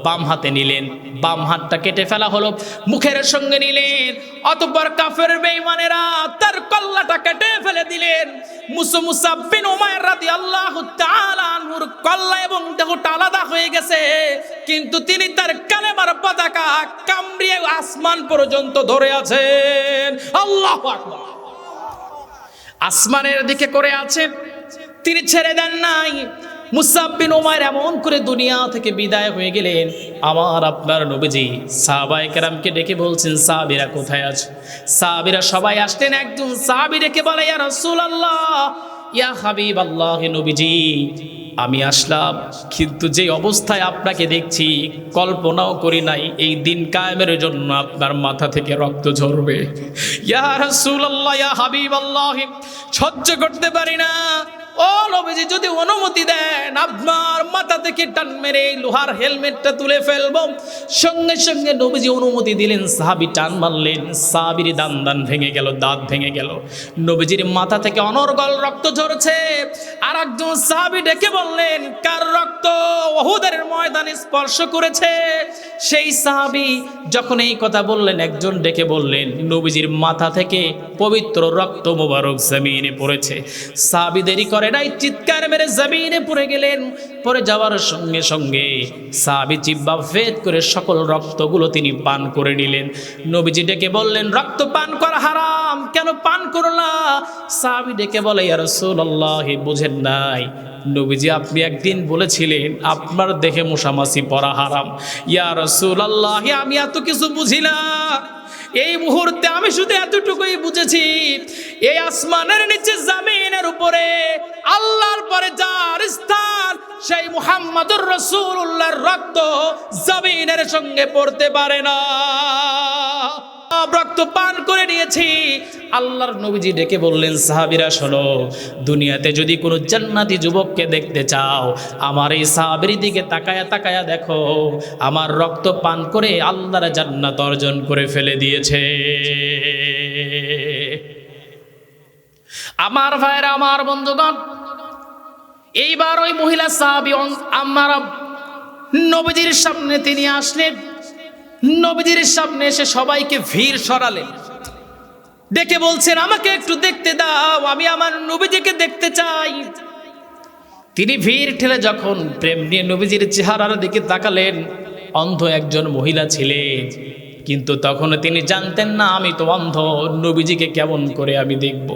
বাম হাতে নিলেন, বাম হাতটা কেটে ফেলা হলো, মুখের সঙ্গে নিলেন। অতঃপর কাফের বেঈমানেরা তার কল্লাটা কেটে ফেলে দিলেন। মুসাব বিন উমাইর রাদিয়াল্লাহু তাআলা আনহুর কল্লা এবং দেহটা আলাদা হয়ে গেছে, কিন্তু তিনি তার কালেমার পতাকা কামড়িয়ে আসমান পর্যন্ত ধরে আছেন। আল্লাহু আকবার। আসমানের দিকে করে আছেন, তিনি ছেড়ে দেন নাই। মুসাব বিন উমাইর এমন করে দুনিয়া থেকে বিদায় হয়ে গেলেন। আমার আপনার নবীজি সাহাবায়ে কেরামকে ডেকে বলছেন, সাহাবীরা কোথায় আছে? সাহাবীরা সবাই আসলেন। একজন সাহাবী ডেকে বলে, ইয়া রাসূলুল্লাহ, ইয়া হাবিবাল্লাহ, নবীজি আমি আসলাম, কিন্তু যে অবস্থায় আপনাকে দেখছি কল্পনাও করি নাই এই দিন কায়েমের জন্য আপনার মাথা থেকে রক্ত ঝরবে। ইয়া রাসূলুল্লাহ, ইয়া হাবিবাল্লাহ, সহ্য করতে পারি না। ও নবীজি, যদি অনুমতি দেন আপনার মাথা থেকে টান মেরে লোহার হেলমেটটা তুলে ফেলবো। সঙ্গে সঙ্গে নবীজি অনুমতি দিলেন। সাহাবী টান মারলেন, সাহাবীর দান ভেঙে গেল, দাঁত ভেঙে গেল। নবীজির মাথা থেকে অনর্গল রক্ত ঝরছে। আর একজন সাহাবী ডেকে বললেন, কার রক্ত উহুদের ময়দানে স্পর্শ করেছে? সেই সাহাবী যখন এই কথা বললেন, একজন ডেকে বললেন, নবীজির মাথা থেকে পবিত্র রক্ত মোবারক জমিনে পড়েছে। সাহাবী দেরি করে নাই, চিৎকার মেরে জমিনে পড়ে গেলেন। পরে যাওয়ার সঙ্গে সঙ্গে সাহাবী জিহ্বা ভেদ করে সকল রক্তগুলো তিনি পান করে নিলেন। নবীজি ডেকে বললেন, রক্ত পান করা হারাম, কেন পান করলা? সাহাবী ডেকে বলে, ইয়া রাসূলুল্লাহ, বুঝেন নাই, নবীজি আপনি একদিন বলেছিলেন আপনার দেখে মশামাছি পড়া হারাম। ইয়া রাসূলুল্লাহ, আমি এত কিছু বুঝি না। এই মুহূর্তে আমি শুধু এতটুকুই বুঝেছি, এই আসমানের নিচে জমিনের উপরে আল্লাহর পরে যার স্থান, সেই মুহাম্মদুর রাসূলুল্লাহর রক্ত জমিনের সঙ্গে পড়তে পারে না। রক্ত পান করে নিয়েছি। আল্লাহর নবীজি ডেকে বললেন, সাহাবীরা শোনো, দুনিয়াতে যদি কোনো জান্নাতি যুবককে দেখতে চাও, আমার এই সাহাবীর দিকে তাকায়া তাকায়া দেখো, আমার রক্ত পান করে আল্লাহর জান্নাত অর্জন করে ফেলে দিয়েছে। আমার ভাইরা, আমার বন্ধুগণ, এইবার ওই মহিলা সাহাবী আমার নবীজির সামনে তিনি আসলেন। নবীজির সামনে এসে সবাইকে ভিড় সরালেন, ডেকে বলছেন, আমাকে একটু দেখতে দাও, আমি আমার নবীজিকে দেখতে চাই। তিনি ভিড় ঠেলে যখন প্রেম নিয়ে নবীজির চেহারার দিকে তাকালেন, অন্ধ একজন মহিলা ছিলেন, কিন্তু তখন তিনি জানতেন না আমি তো অন্ধ, নবীজিকে কেমন করে আমি দেখব।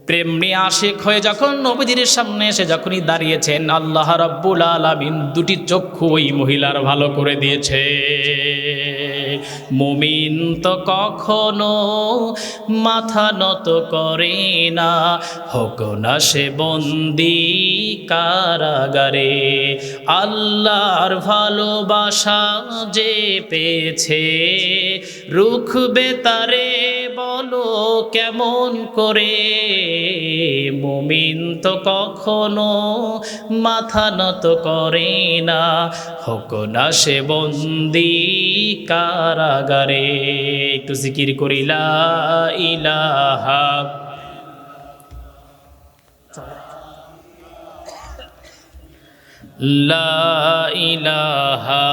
প্রেম নিয়ে আশিক হয়ে যখন নবীজির সামনে এসে যখনই দাঁড়িয়েছেন, আল্লাহ রাব্বুল আলামিন দুটি চক্ষু ওই মহিলার ভালো করে দিয়েছে। মুমিন তো কখনো মাথা নত করে না, হোক না সে বন্দি কারাগারে। আল্লাহর ভালোবাসা যে পেয়েছে, রুখবে তারে বলো কেমন করে। মুমিন তো কখনো মাথা নত করে না, হোক না সে বন্দি কারাগারে। একটু জিকির করি, লা ইলাহা লা ইলাহা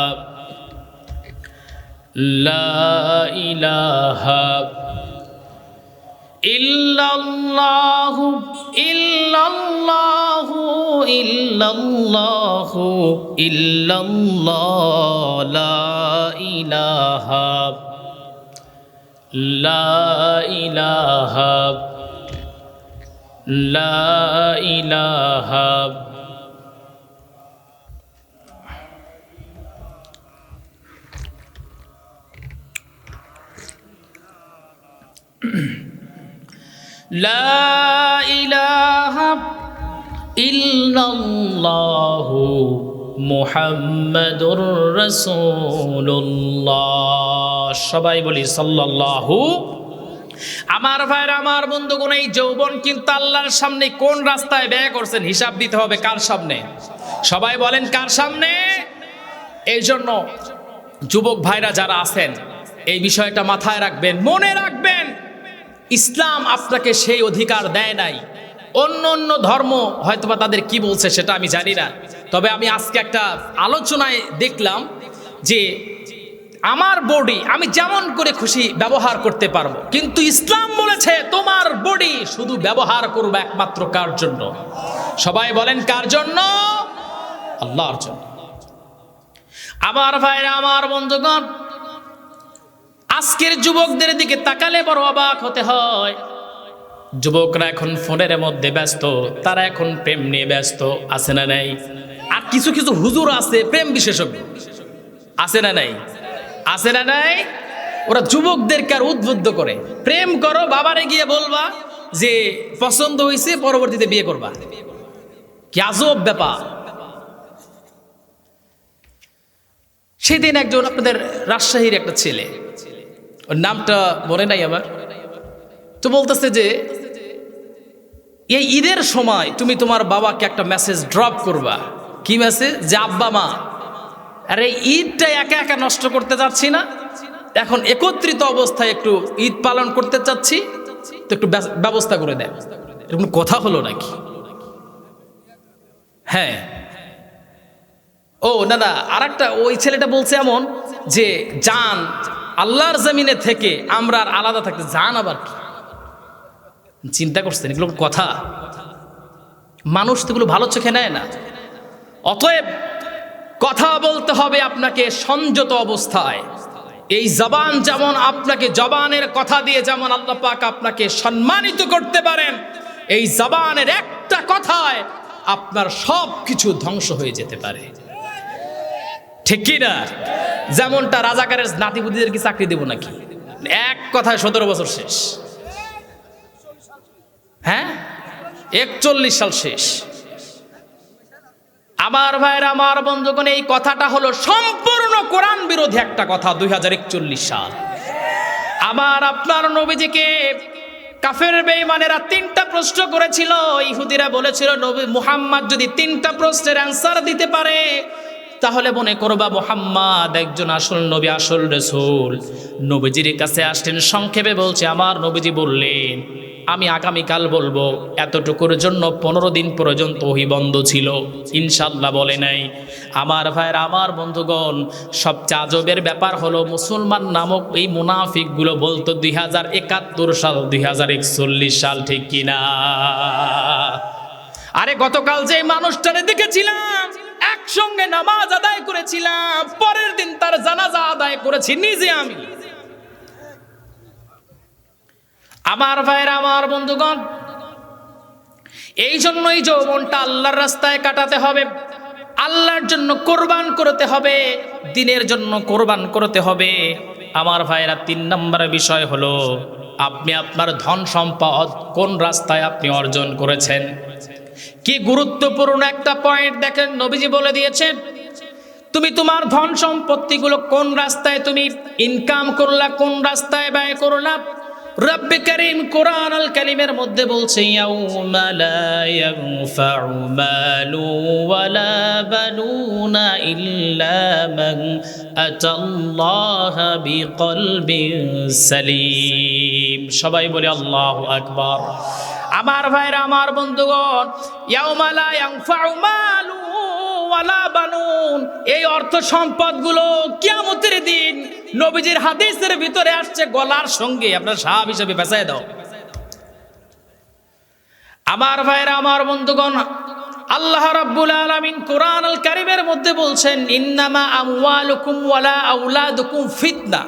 লা ইলাহা ইল্লাল্লাহু ইল্লাল্লাহু ইল্লাল্লাহু ইল্লাল্লাহ, লা ইলাহা লা ইলাহা লা ইলাহা লা ইলাহা ইল্লাল্লাহু মুহাম্মাদুর রাসূলুল্লাহ। সবাই বলি সাল্লাল্লাহু। আমার ভাইরা, আমার বন্ধুগণ, এই যৌবন কিন্তু আল্লাহর সামনে কোন রাস্তায় ব্যয় করছেন হিসাব দিতে হবে। কার সামনে? সবাই বলেন, কার সামনে? এই জন্য যুবক ভাইরা যারা আছেন, এই বিষয়টা মাথায় রাখবেন, মনে রাখবেন, ইসলাম আপনাকে সেই অধিকার দেয় নাই অন্য অন্য ধর্ম হয়তোবা তাদের কি বলছে সেটা আমি জানি না, তবে আমি আজকে একটা আলোচনায় দেখলাম যে আমার বডি আমি যেমন করে খুশি ব্যবহার করতে পারবো, কিন্তু ইসলাম বলেছে তোমার বডি শুধু ব্যবহার করবে একমাত্র কার জন্য? সবাই বলেন কার জন্য? আল্লাহর জন্য। আমার ভাইরা, আমার বন্ধুগণ, আজকের যুবকদের দিকে তাকালে বড় অবাক হতে হয়। যুবকরা এখন ফোনের মধ্যে ব্যস্ত, তারা এখন প্রেম নিয়ে ব্যস্ত, আছে না নাই? আর কিছু কিছু হুজুর আছে প্রেম বিশেষজ্ঞ, আছে না নাই? আছে না নাই? ওরা যুবকদেরকে আর উদ্বুদ্ধ করে, প্রেম করো, বাবারে গিয়ে বলবা যে পছন্দ হয়েছে, পরবর্তীতে বিয়ে করবা। কি আজব ব্যাপার! সেদিন একজন আপনাদের রাজশাহীর একটা ছেলে, ওর নামটা মনে নাই আমার, তো বলতেছে যে এই ঈদের সময় তুমি তোমার বাবাকে একটা মেসেজ ড্রপ করবা। কি মেসেজ? যে আব্বা মা, আরে ঈদটা একা একা নষ্ট করতে যাচ্ছি না, এখন একত্রিত অবস্থায় একটু ঈদ পালন করতে চাচ্ছি, তো একটু ব্যবস্থা করে দেয়। এরকম কথা হলো নাকি? হ্যাঁ, ও না না, আর একটা ওই ছেলেটা বলছে এমন যে জান আল্লাহর জমিনে থেকে আমরা আর আলাদা থাকতে, জান আবার কি? চিন্তা করছেন এগুলো কথা? মানুষ তো এগুলো ভালো চোখে নেয় না। অতএব কথা বলতে হবে আপনাকে সংযত অবস্থায়। এই জবান যেমন আপনাকে, জবানের কথা দিয়ে যেমন আল্লাহ পাক আপনাকে সম্মানিত করতে পারেন, এই জবানের একটা কথায় আপনার সব কিছু ধ্বংস হয়ে যেতে পারে, ঠিক কি না? যেমনটা রাজাকারের নাতিপুতিদের কি চাকরি দেব নাকি? এক কথায় 17 বছর শেষ, হ্যাঁ 41 সাল শেষ। আমার ভাইরা, আমার বন্ধুগণ, এই কথাটা হলো সম্পূর্ণ কোরআন বিরোধী একটা কথা। 2041 সাল। আমার আপনার নবীজিকে কাফের বেঈমানেরা 3টা প্রশ্ন করেছিল। ইহুদিরা বলেছিল নবী মুহাম্মদ যদি 3টা প্রশ্নের অ্যান্সার দিতে পারে তাহলে মনে করবা মুহাম্মদ একজন আসল নবী, আসল রাসূল। নবীজির কাছে আসলেন, সংক্ষেপে বলছে আমার নবীজি বললেন আমি আগামীকাল বলবো। এতটুকুর জন্য 15 দিন পর্যন্ত ওহী বন্ধ ছিল, ইনশাআল্লাহ বলে নাই। আমার ভাইরা, আমার বন্ধুগণ, সবচেয়ে আজবের ব্যাপার হলো মুসলমান নামক এই মুনাফিকগুলো বলতো 2071 সাল, 2041 সাল, ঠিক কিনা? আরে গতকাল যে মানুষটারে দেখেছিলাম, একসঙ্গে নামাজ আদায় করেছিলাম, পরের দিন তার জানাজা আদায় করেছি নিজে আমি। আমার ভাইরা, আমার বন্ধুগণ, এই জন্যই যৌবনটা আল্লাহর রাস্তায় কাটাতে হবে, আল্লাহর জন্য কোরবান করতে হবে, দিনের জন্য কোরবান করতে হবে। আমার ভাইরা, 3 নম্বর বিষয় হলো আপনি আপনার ধন সম্পদ কোন রাস্তায় আপনি অর্জন করেছেন। কি গুরুত্বপূর্ণ একটা পয়েন্ট দেখেন, নবীজি বলে দিয়েছেন তুমি তোমার ধন সম্পত্তিগুলো কোন রাস্তায় তুমি ইনকাম করলা, কোন রাস্তায় ব্যয় করলা। রব্বে কারীম কোরআন আল কারীমের মধ্যে বলছে ইয়াউমা লা ইয়ানফাউ মালু ওয়ালা বানুনা ইল্লা মান আতাল্লাহা বিকলবিন সালিম। সবাই বলে আল্লাহু আকবার। আমার ভাইরা, আমার বন্ধুগণ, ইয়াউমা লা ইয়ানফাউ মালু ওয়ালা বানুন, এই অর্থ সম্পদগুলো কিয়ামতের দিন নবীজির হাদিসের ভিতরে আসছে গলার সঙ্গে আপনার সাহাব হিসেবে বেচায় দাও। আমার ভাইরা, আমার বন্ধুগণ, আল্লাহ রাব্বুল আলামিন কোরআন আল কারীমের মধ্যে বলছেন ইন্নামা আমওয়ালুকুম ওয়ালা আওলাদুকুম ফিতনা।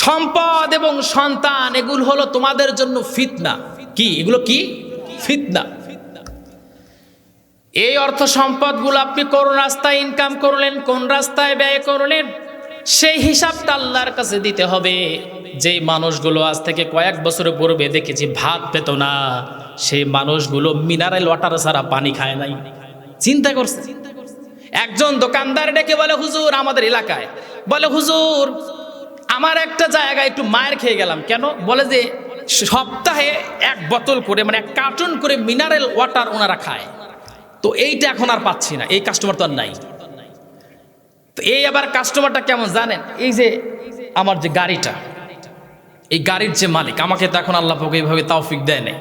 সম্পদ এবং সন্তান এগুলো হলো তোমাদের জন্য ফিতনা। কি এগুলো? কি ফিতনা। এই অর্থ সম্পদগুলো আপনি কোন রাস্তায় ইনকাম করলেন, কোন রাস্তায় ব্যয় করলেন, সেই হিসাবটা আল্লাহর কাছে দিতে হবে। যেই মানুষগুলো আজ থেকে কয়েক বছর পূর্বে দেখেছি ভাত পেত না, সেই মানুষগুলো মিনারেল ওয়াটার ছাড়া পানি খায় নাই। চিন্তা করছে? একজন দোকানদার ডেকে বলে হুজুর, আমাদের এলাকায় বলে হুজুর আমার একটা জায়গায় একটু মায়ের খেয়ে গেলাম। কেন? বলে যে সপ্তাহে 1 বোতল করে, মানে 1 কার্টন করে মিনারেল ওয়াটার ওনারা খায়, তো এইটা এখন আর পাচ্ছি না, এই কাস্টমার তো আর নাই। তো এই আবার কাস্টমারটা কেমন জানেন? এই যে আমার যে গাড়িটা, এই গাড়ির যে মালিক, আমাকে তো এখন আল্লাহ পাক এইভাবে তৌফিক দেয় নাই,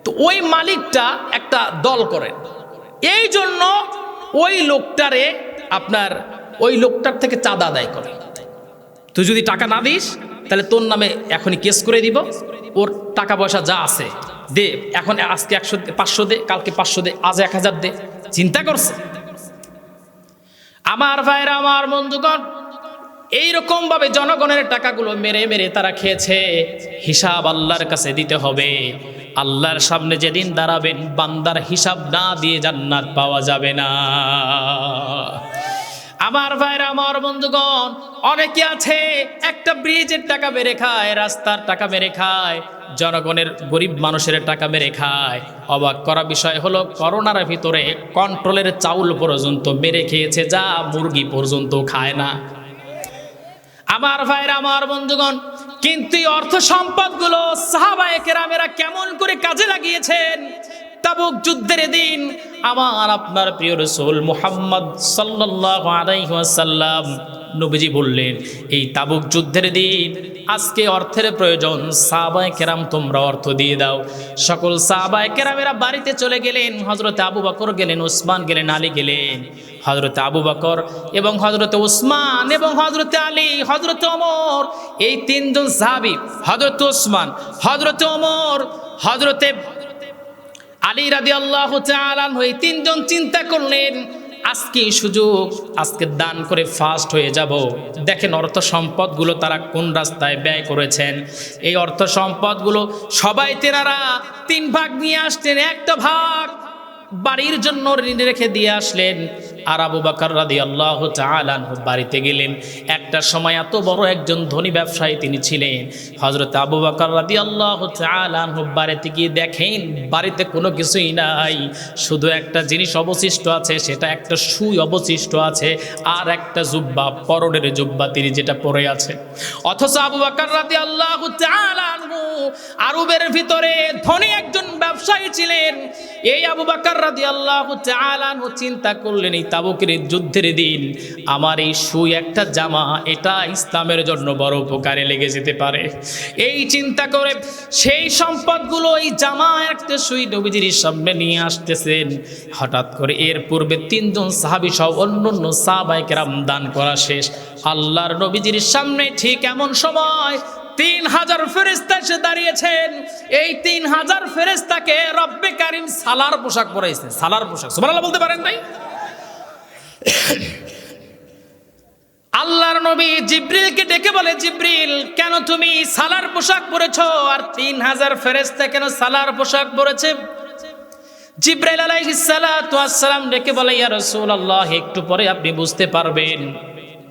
তো ওই মালিকটা একটা দল করেন, এই জন্য ওই লোকটারে আপনার ওই লোকটার থেকে চাঁদা আদায় করে। তুই যদি টাকা না দিস তাহলে তোর নামে এখনই কেস করে দিব, ওর টাকা পয়সা যা আছে দে, এখন আজকে 100 500 দে, কালকে 500 দে, আজ 1000 দে। চিন্তা করছে? আমার ভাইরা, আমার বন্ধুগণ, এইরকম ভাবে জনগণের টাকাগুলো মেরে মেরে তারা খেয়েছে। হিসাব আল্লাহর কাছে দিতে হবে। আল্লাহর সামনে যেদিন দাঁড়াবেন, বান্দার হিসাব না দিয়ে জান্নাত পাওয়া যাবে না। আমার ভাইরা, আমার বন্ধুগণ, অনেকে আছে একটা ব্রিজের টাকা মেরে খায়, রাস্তার টাকা মেরে খায়, জনগণের গরিব মানুষের টাকা মেরে খায়। অবাক করা বিষয় হলো, করোনার ভিতরে কন্ট্রোলের চাউল পর্যন্ত মেরে খেয়েছে, যা মুরগি পর্যন্ত খায় না। আমার ভাইরা, আমার বন্ধুগণ, কিন্তু এই অর্থ সম্পদগুলো সাহাবায়ে কেরামেরা কেমন করে কাজে লাগিয়েছেন। তাবুক যুদ্ধের দিন আমার আপনার প্রিয় রাসূল মুহাম্মদ সাল্লাল্লাহু আলাইহি ওয়াসাল্লাম নবীজি বললেন, এই তাবুক যুদ্ধের দিন আজকে অর্থের প্রয়োজন, সাহাবায়ে কেরাম তোমরা অর্থ দিয়ে দাও। সকল সাহাবায়ে কেরামেরা বাড়িতে চলে গেলেন। হযরতে আবু বকর গেলেন, ওসমান গেলেন, আলী গেলেন। হযরতে আবু বকর এবং হযরতে ওসমান এবং হযরতে আলী, হযরতে ওমর, এই তিনজন সাহাবী, হযরতে ওসমান, হযরতে ওমর, হযরতে আলী রাদিয়াল্লাহু তাআলা আনহু, এই তিনজন চিন্তা করলেন আজকে সুযোগ, আজকে দান করে ফাস্ট হয়ে যাব। দেখেন অর্থ সম্পদগুলো তারা কোন রাস্তায় ব্যয় করেছেন। এই অর্থ সম্পদগুলো সবাই তেনারা 3 ভাগ নিয়ে আসলেন, একটা ভাগ বাড়ির জন্য ঋণ রেখে দিয়ে আসলেন। আর আবু বকর রাদিয়াল্লাহু তাআলা আনহু বাড়িতে গেলেন। একটা সময় এত বড় একজন ধনী ব্যবসায়ী তিনি ছিলেন। হযরত আবু বকর রাদিয়াল্লাহু তাআলা আনহু বাড়িতে গিয়ে দেখেন বাড়িতে কোনো কিছুই নাই, শুধু একটা জিনিস অবশিষ্ট আছে, সেটা একটা সুই অবশিষ্ট আছে, আর একটা জুব্বা, পরনের জুব্বা তিনি যেটা পরে আছে। অথচ আবু বকর রাদিয়াল্লাহু তাআলা আনহু আরবের ভিতরে ধনী একজন ব্যবসায়ী ছিলেন। এই আবু বকর রাদিয়াল্লাহু তাআলা আনহু চিন্তা করলেন, এই তাবুকের যুদ্ধের দিন আমার এই সুই একটা জামা, এটা ইসলামের জন্য বড় উপকারে লেগে যেতে পারে। এই চিন্তা করে সেই সম্পদগুলো, এই জামা, একটা সুই নবীজির সামনে নিয়ে আসতেছেন। হঠাৎ করে এর পূর্বে 3 জন সাহাবী সহ অন্যান্য সাহাবায়ে কেরাম দান করা শেষ। আল্লাহর নবীজির সামনে ঠিক এমন সময় 3000 ফেরেশতা এসে দাঁড়িয়েছেন। এই 3000 ফেরেশতাকে রব্বে কারীম সালার পোশাক পরাইছে। সালার পোশাক, সুবহানাল্লাহ বলতে পারেন নাই? আল্লাহর নবী জিবরিলকে ডেকে বলে, জিবরিল কেন তুমি সালার পোশাক পরেছো, আর 3000 ফেরেশতা কেন সালার পোশাক পরেছে? জিবরাইল আলাইহিস সালাতু ওয়াস সালাম ডেকে বলে, ইয়া রাসূলুল্লাহ একটু পরে আপনি বুঝতে পারবেন।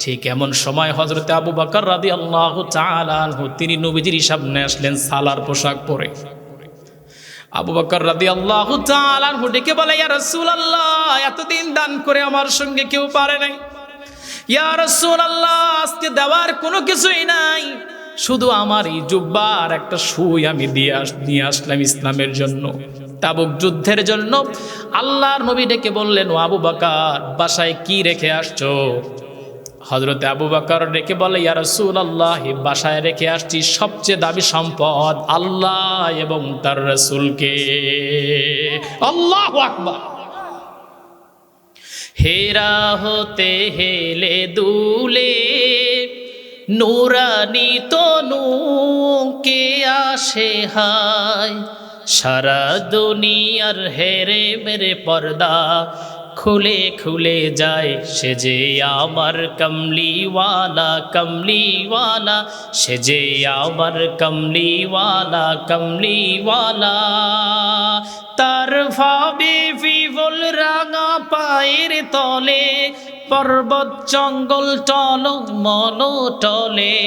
ঠিক এমন সময় হযরতে আবু বকর রাদিয়াল্লাহু তাআলা আনহু তিনি নবীজির সামনে আসলেন সালার পোশাক পরে। আবু বকর রাদিয়াল্লাহু তাআলা আনহু ডেকে বলে, ইয়া রাসূলুল্লাহ এতদিন দান করে আমার সঙ্গে কেউ পারে নাই। ইয়া রাসূলুল্লাহ আজকে দেওয়ার কোনো কিছুই নাই, শুধু আমার এই জুব্বা আর একটা সুই আমি নিয়ে আসলাম ইসলামের জন্য, তাবুক যুদ্ধের জন্য। আল্লাহর নবী ডেকে বললেন, ও আবু বকর বাসায় কি রেখে আসছো? হযরতে আবু বকর ডেকে বলে, ইয়া রাসূলুল্লাহ বাসায় রেখে আসছি সবচেয়ে দামি সম্পদ আল্লাহ এবং তার রাসূলকে। আল্লাহু আকবার। হেরা হতে হেলে দুলে নুরানি তনু কে আসে হায়, সারা দুনিয়ার হেরে মেরে পর্দা খুলে খুলে যায়, সে যে আমার কমলিওয়ালা কমলিওয়ালা, সে যে আমার কমলিওয়ালা কমলিওয়ালা। তার ভাবে বিবল রাঙা পায়ের তলে, পর্বত জঙ্গল টল মল টলে,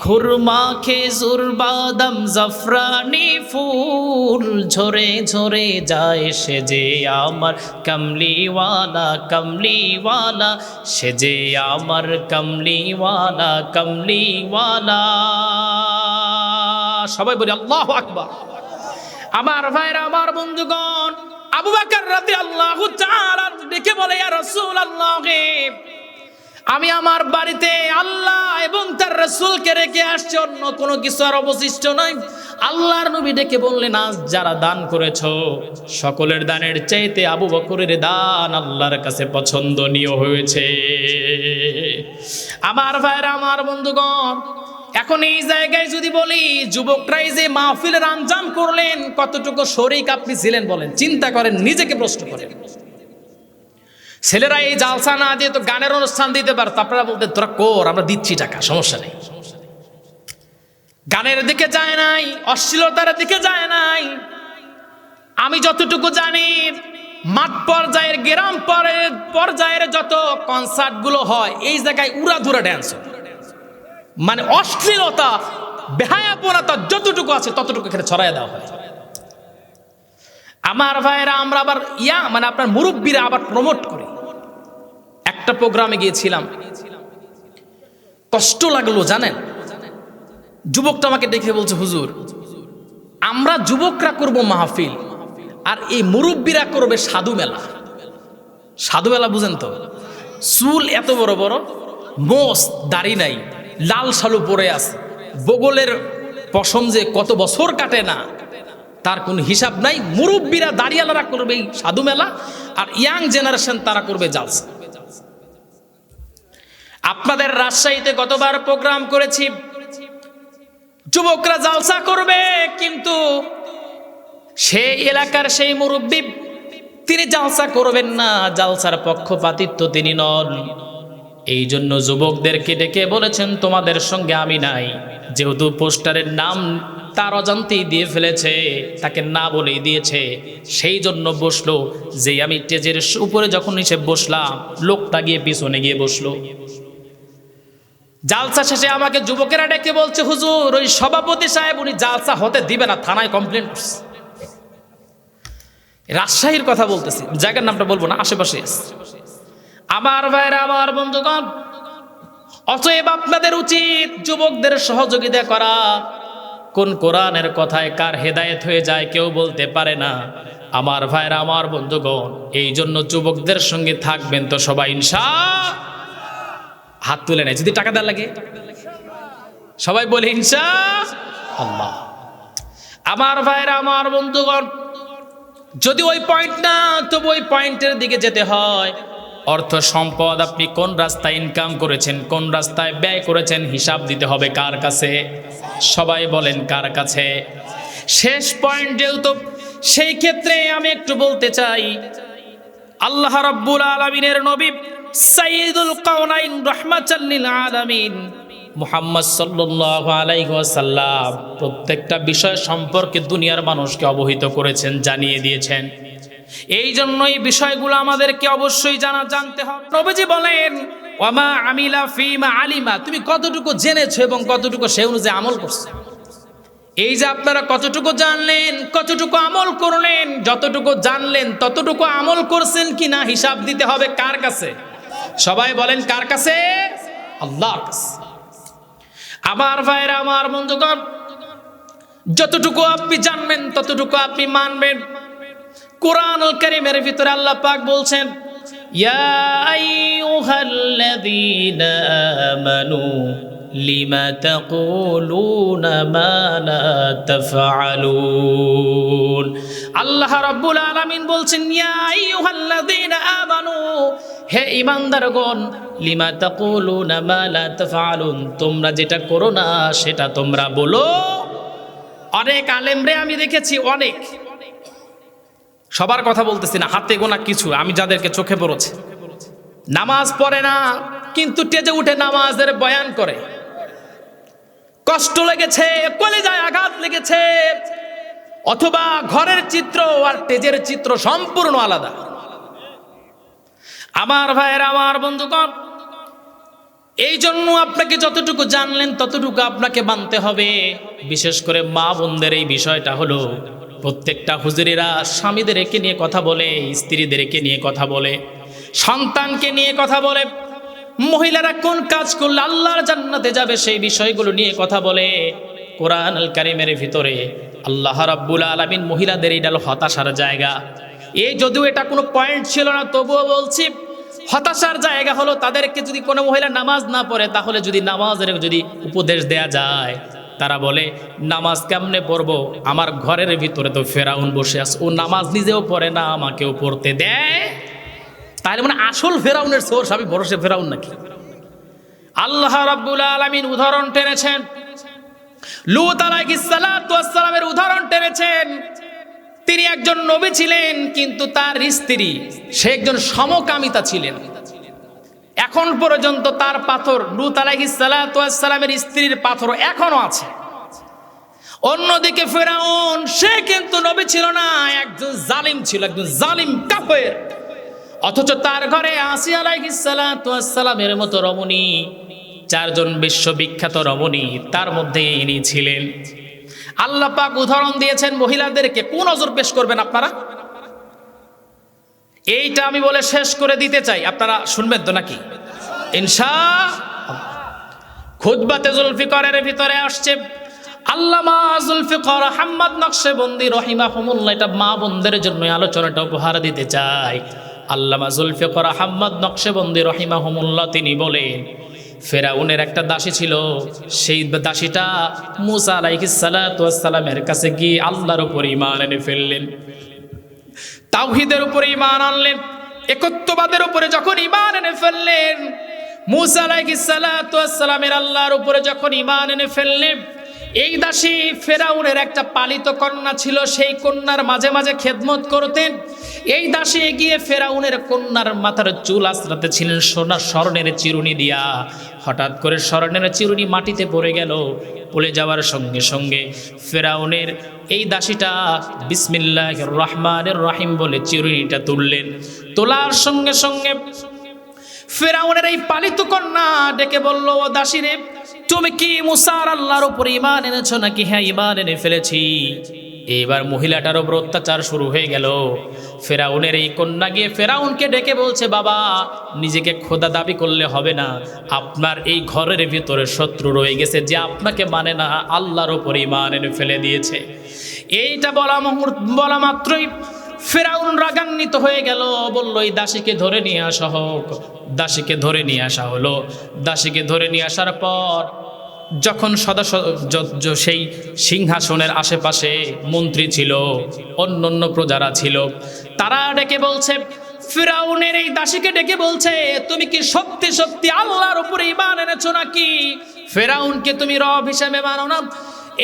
খুরমা খেজুর বাদাম জাফরানি ফুল ঝরে ঝরে যায়, সে যে আমার কমলিওয়ালা কমলিওয়ালা, সে যে আমার কমলিওয়ালা কমলিওয়ালা। সবাই বলি আল্লাহু আকবার। আমার ভাইরা, আমার বন্ধুগণ, আবু বকর রাদিয়াল্লাহু তাআলা ডেকে বলে, ইয়া রাসূলুল্লাহ আমি আমার বাড়িতে আল্লাহ এবং তার রাসূলকে রেখে আসছে, অন্য কোনো কিছু আর অবশিষ্ট নাই। আল্লাহর নবী ডেকে বললেন, আজ যারা দান করেছো সকলের দানের চাইতে আবু বকরের দান আল্লাহর কাছে পছন্দনীয় হয়েছে। আমার ভাইরা, আমার বন্ধুগণ, এখন এই জায়গায় যদি বলি যুবকরাই যে মাহফিলের আঞ্জাম করলেন, কতটুকু শরীক আপনি ছিলেন বলেন? চিন্তা করেন, নিজেকে প্রশ্ন করেন। ছেলেরা এই জালসা না দিয়ে তো গানের অনুষ্ঠান দিতে পারত, আপনারা বলতেন তোরা কর, আমরা দিচ্ছি টাকা, সমস্যা নেই। গানের দিকে যায় নাই, অশ্লীলতার দিকে যায় নাই। আমি যতটুকু জানি মাঠ পর্যায়ের, গ্রাম পর্যায়ের যত কনসার্ট গুলো হয়, এই জায়গায় উড়াধুরা ড্যান্স, মানে অশ্লীলতা, বেহায়াপনাতা যতটুকু আছে ততটুকু এখানে ছড়াই দেওয়া হয়। আমার ভাইয়েরা, আমরা আবার মানে আপনার মুরব্বীরা আবার প্রমোট করি। একটা প্রোগ্রামে গিয়েছিলাম, কষ্ট লাগলো জানেন। যুবকটা আমাকে দেখে বলছে, হুজুর আমরা যুবকরা করব মাহফিল, আর এই মুরব্বীরা করবে সাধু মেলা। সাধু মেলা বুঝেন তো? চুল এত বড় বড়, মোষ দাড়ি নাই, লাল শালু পরে আছে, বগলের পশম যে কত বছর কাটে না তার কোনো হিসাব নাই। মুরব্বীরা দাড়িয়ালারা করবে এই সাধু মেলা, আর ইয়াং জেনারেশন তারা করবে জালসা। আপনাদের রাজশাহীতে গতবার প্রোগ্রাম করেছি, যুবকরা জালসা করবে, কিন্তু সেই এলাকার সেই মুরব্বী তিনি জালসা করবেন না, জালসার পক্ষপাতিত্ব তিনি নন। এই জন্য যুবকদেরকে ডেকে বলেছেন, তোমাদের সঙ্গে আমি নাই। যেহেতু পোস্টারের নাম তার অজান্তেই দিয়ে ফেলেছে, তাকে না বলেই দিয়েছে, সেই জন্য বসলো। যে আমি স্টেজের উপরে যখন এসে বসলাম, লোকটা গিয়ে পিছনে গিয়ে বসলো। জালসা শেষে আমাকে যুবকেরা ডেকে বলছে, হুজুর ওই সভাপতি সাহেব উনি জালসা হতে দিবে না, থানায় কমপ্লেন করছে। রাজশাহীর কথা বলতেছি, জায়গার নামটা বলবো না, আশেপাশে আছে। আমার ভাইরা, আমার বন্ধুগণ, অতএব আপনাদের উচিত যুবকদের সহযোগিতা করা। কোন কোরআনের কথায় কার হেদায়েত হয়ে যায় কেউ বলতে পারে না। আমার ভাইরা, আমার বন্ধুগণ, এই জন্য যুবকদের সঙ্গে থাকবেন তো সবাই ইনশাআল্লাহ। হাত তুলে নেয় যদি টাকা দেওয়া লাগে, সবাই বলে ইনশাআল্লাহ। আমার ভাইরা, আমার বন্ধুগণ, যদি ওই পয়েন্ট না, তবু ওই পয়েন্টের দিকে যেতে হয়। অর্থ সম্পদ আপনি কোন রাস্তায় ইনকাম করেছেন, কোন রাস্তায় ব্যয় করেছেন, হিসাব দিতে হবে কার কাছে? সবাই বলেন কার কাছে? শেষ পয়েন্ট যেহেতু, সেই ক্ষেত্রে আমি একটু বলতে চাই, আল্লাহ রাব্বুল আলামিনের নবী সাইয়্যিদুল কাওনাইন রাহমাতাল লিল আলামিন মুহাম্মদ সাল্লাল্লাহু আলাইহি ওয়াসাল্লাম প্রত্যেকটা বিষয় সম্পর্কে দুনিয়ার মানুষকে অবহিত করেছেন, জানিয়ে দিয়েছেন। এই জন্য এই বিষয়গুলো আমাদেরকে অবশ্যই জানতে হবে। নবীজি বলেন, ওয়ামা আমিলা ফিমা আলিমা, তুমি কতটুকু জেনেছো এবং কতটুকু সে অনুযায়ী আমল করছো। এই যে আপনারা কতটুকু জানলেন, কতটুকু আমল করলেন, যতটুকু জানলেন ততটুকু আমল করছেন কিনা হিসাব দিতে হবে কার কাছে? সবাই বলেন কার কাছে? আল্লাহর কাছে। আমার ভাইরা, আমার বন্ধুগণ, যতটুকু আপনি জানবেন ততটুকু আপনি মানবেন। কুরআনুল কারীমের ভিতরে আল্লাহ পাক বলছেন, ইয়া আইয়ুহাল্লাযীনা আমানু লিমা তাকুলুনা মা লা তাফআলুন। আল্লাহ রাব্বুল আলামিন বলছেন, ইয়া আইয়ুহাল্লাযীনা আমানু, হে ঈমানদারগণ, লিমা তাকুলুনা মা লা তাফআলুন, তোমরা যেটা করো না সেটা তোমরা বলো। অনেক আলেমরে আমি দেখেছি, অনেক, সবার কথা বলতেছি না, হাতে গোনা কিছু আমি যাদেরকে চোখে পড়েছে, নামাজ পড়ে না কিন্তু টেজে উঠে নামাজের বয়ান করে। কষ্ট লেগেছে, কলিজায় আঘাত লেগেছে, অথবা ঘরের চিত্র আর টেজের চিত্র সম্পূর্ণ আলাদা। আমার ভাইয়েরা, আমার বন্ধুগণ, এই জন্য আপনাকে যতটুকু জানলেন ততটুকু আপনাকে মানতে হবে। বিশেষ করে মা বোনদের এই বিষয়টা হলো, প্রত্যেকটা হুজুরেরা স্বামীদেরকে নিয়ে কথা বলে, স্ত্রীদেরকে নিয়ে কথা বলে, সন্তানকে নিয়ে কথা বলে, মহিলারা কোন কাজ করলে আল্লাহর জান্নাতে যাবে সেই বিষয়গুলো নিয়ে কথা বলে। কোরআনুল কারীমের ভিতরে আল্লাহ রাব্বুল আলামিন মহিলাদের এটা হলো হতাশার জায়গা। এই যদিও এটা কোনো পয়েন্ট ছিল না, তবুও বলছি, হতাশার জায়গা হলো তাদেরকে যদি কোনো মহিলা নামাজ না পড়ে তাহলে যদি নামাজের যদি উপদেশ দেয়া যায়, তারা বলে নামাজ কেমনে পড়বো, আমার ঘরের ভিতরে তো ফেরাউন বসে আছে, ও নামাজ নিজেও পড়ে না আমাকেও পড়তে দেয়। তাহলে মানে আসল ফেরাউনের সোর্স আমি বড় সে ফেরাউন নাকি? আল্লাহ রাব্বুল আলামিন উদাহরণ টেনেছেন, লূত আলাইহিস সালাতু ওয়াস সালামের উদাহরণ টেনেছেন। তিনি একজন নবী ছিলেন, কিন্তু তার স্ত্রী সে একজন সমকামিতা ছিলেন। এখন পর্যন্ত তার পাথর, লূত আলাইহিস সালাতু ওয়াস সালামের স্ত্রীর পাথর এখনো আছে। অন্যদিকে ফেরাউন, সে কিন্তু নবী ছিল না, একজন জালিম ছিল, একজন জালিম কাফের। অথচ তার ঘরে আসিয়া আলাইহিস সালাতু ওয়াস সালামের মতো রমণী, চারজন বিশ্ববিখ্যাত রমণী, তার মধ্যে ইনি ছিলেন। আল্লাহ পাক উদাহরণ দিয়েছেন মহিলাদেরকে। কোন নজর পেশ করবেন আপনারা? এইটা আমি বলে শেষ করে দিতে চাই, আপনারা শুনবেন তো নাকি? ইনশাআল্লাহ। খুতবাতে জুলফিকারের ভিতরে আসছে আল্লামা জুলফিকার আহমদ নকশবন্দি রহিমাহুমুল্লাহ। এটা মা বোনদের জন্য আলোচনাটা উপহার দিতে চাই। আল্লামা জুলফিকার আহমদ নকশবন্দি রহিমাহুমুল্লাহ তিনি বলেন, ফেরাউনের একটা দাসী ছিল, সেই দাসীটা মুসা আলাইহিস সালাতু ওয়াস সালামের কাছে গিয়ে আল্লাহর উপর ঈমান এনে ফেললেন, তাওহীদের উপর ঈমান আনলেন, একত্ববাদের উপরে যখন ঈমান এনে ফেললেন, মুসা আলাইহিস সালাতু ওয়াস সালামের আল্লাহর উপরে যখন ঈমান এনে ফেললেন, এই দাসী ফেরাউনের একটা পালিত কন্যা ছিল, সেই কন্যার মাঝে মাঝে খেদমত করতেন। এই দাসী এগিয়ে ফেরাউনের কন্যার মাথার চুল আঁচড়াতে ছিলেন সোনার স্বর্ণের চিরুনি দিয়া। হঠাৎ করে স্বর্ণের চিরুনি মাটিতে পড়ে গেল। পড়ে যাওয়ার সঙ্গে সঙ্গে ফেরাউনের এই দাসীটা বিসমিল্লাহির রহমানির রহিম বলে চিরুনিটা তুললেন। তোলার সঙ্গে সঙ্গে ফেরাউনের এই পালিত কন্যা ডেকে বলল, ও দাসী রে, তুমি কি মুসার আল্লাহর উপর ঈমান এনেছো নাকি? হ্যাঁ, ঈমান এনে ফেলেছি। এবার মহিলাটার উপর অত্যাচার শুরু হয়ে গেল। ফেরাউনের এই কন্যা গিয়ে ফেরাউনকে ডেকে বলছে, বাবা, নিজেকে খোদা দাবি করলে হবে না, আপনার এই ঘরের ভিতরে শত্রু রয়ে গেছে যে আপনাকে মানে না, আল্লাহর উপর ঈমান এনে ফেলে দিয়েছে। এইটা বলা মাত্রই ফেরাউন রাগান্বিত হয়ে গেল, বলল, এই দাসীকে ধরে নিয়ে আসা হোক। দাসীকে ধরে নিয়ে আসা হলো। দাসীকে ধরে নিয়ে আসার পর যখন সেই সিংহাসনের আশেপাশে মন্ত্রী ছিল, অন্য প্রজারা ছিল, তারা ডেকে বলছে, ফিরাউনের এই দাসীকে ডেকে বলছে, তুমি কি সত্যি সত্যি আল্লাহর উপরে ঈমান এনেছো নাকি? ফেরাউনকে তুমি রব হিসেবে মানো না?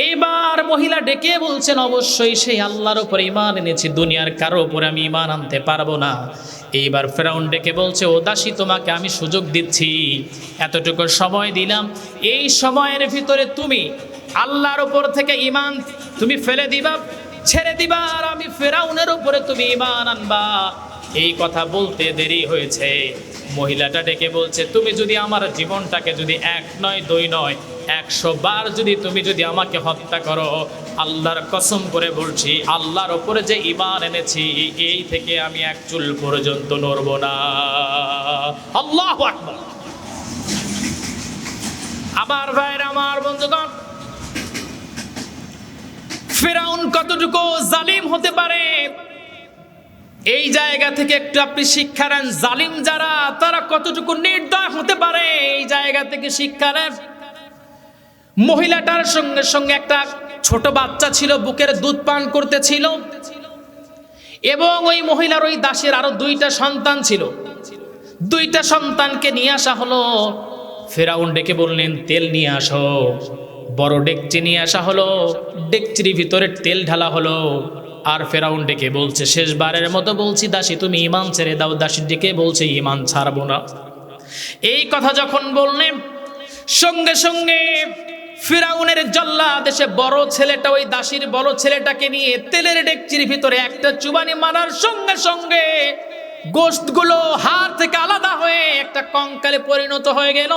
এইবার মহিলা ডেকে বলছেন, অবশ্যই সেই আল্লাহর উপর ঈমান এনেছি, দুনিয়ার কারো উপরে আমি ঈমান আনতে পারবো না। এইবার ফেরাউন ডেকে বলছে, ও দাসী, তোমাকে আমি সুযোগ দিচ্ছি, এতটুকু সময় দিলাম, এই সময়ের ভিতরে তুমি আল্লাহর উপর থেকে ঈমান তুমি ফেলে দিবা, ছেড়ে দিবা, আর আমি ফেরাউনের উপরে তুমি ঈমান আনবা। এই কথা বলতে দেরি হয়েছে। মহিলাটা ডেকে বলছে, তুমি যদি আমার জীবনটাকে যদি 1 নয় 2 নয় 100 বার তুমি যদি আমাকে হত্যা করো, আল্লাহর কসম করে বলছি, আল্লাহর উপরে যে ঈমান এনেছি এই থেকে আমি 1 চুল পর্যন্ত নড়ব না। আল্লাহু আকবার। আমার ভাইরা, আমার বন্ধুগণ, ফিরআউন কতটুকু জালিম হতে পারে এই জায়গা থেকে একটু আপনি শিক্ষা নেন। জালিম যারা, তারা কতটুকু নির্দয় হতে পারে এই জায়গা থেকে শিক্ষা নেন। মহিলাটার সঙ্গে সঙ্গে একটা ছোট বাচ্চা ছিল, বুকের দুধ পান করতেছিল, এবং ওই মহিলার ওই দাসের আরো 2টা সন্তান ছিল। 2টা সন্তানকে নিয়ে আসা হলো। ফেরাউন ডেকে বললেন, তেল নিয়ে আসো। বড় ডেকচি নিয়ে আসা হলো, ডেকচির ভিতরে তেল ঢালা হলো। আর ফেরাউন ডেকে বলছে, শেষবারের মতো বলছি দাসী, তুমি ঈমান ছেড়ে দাও। দাসী ডেকে বলছে, ঈমান ছাড়বো না। এই কথা যখন বললেন, সঙ্গে সঙ্গে ফিরাউনের জল্লাদ এসে বড় ছেলেটা, ওই দাসীর বড় ছেলেটাকে নিয়ে তেলের ডেকচির ভিতরে একটা চুবানি মারার সঙ্গে সঙ্গে গোশতগুলো হাড় থেকে আলাদা হয়ে একটা কঙ্কালে পরিণত হয়ে গেল।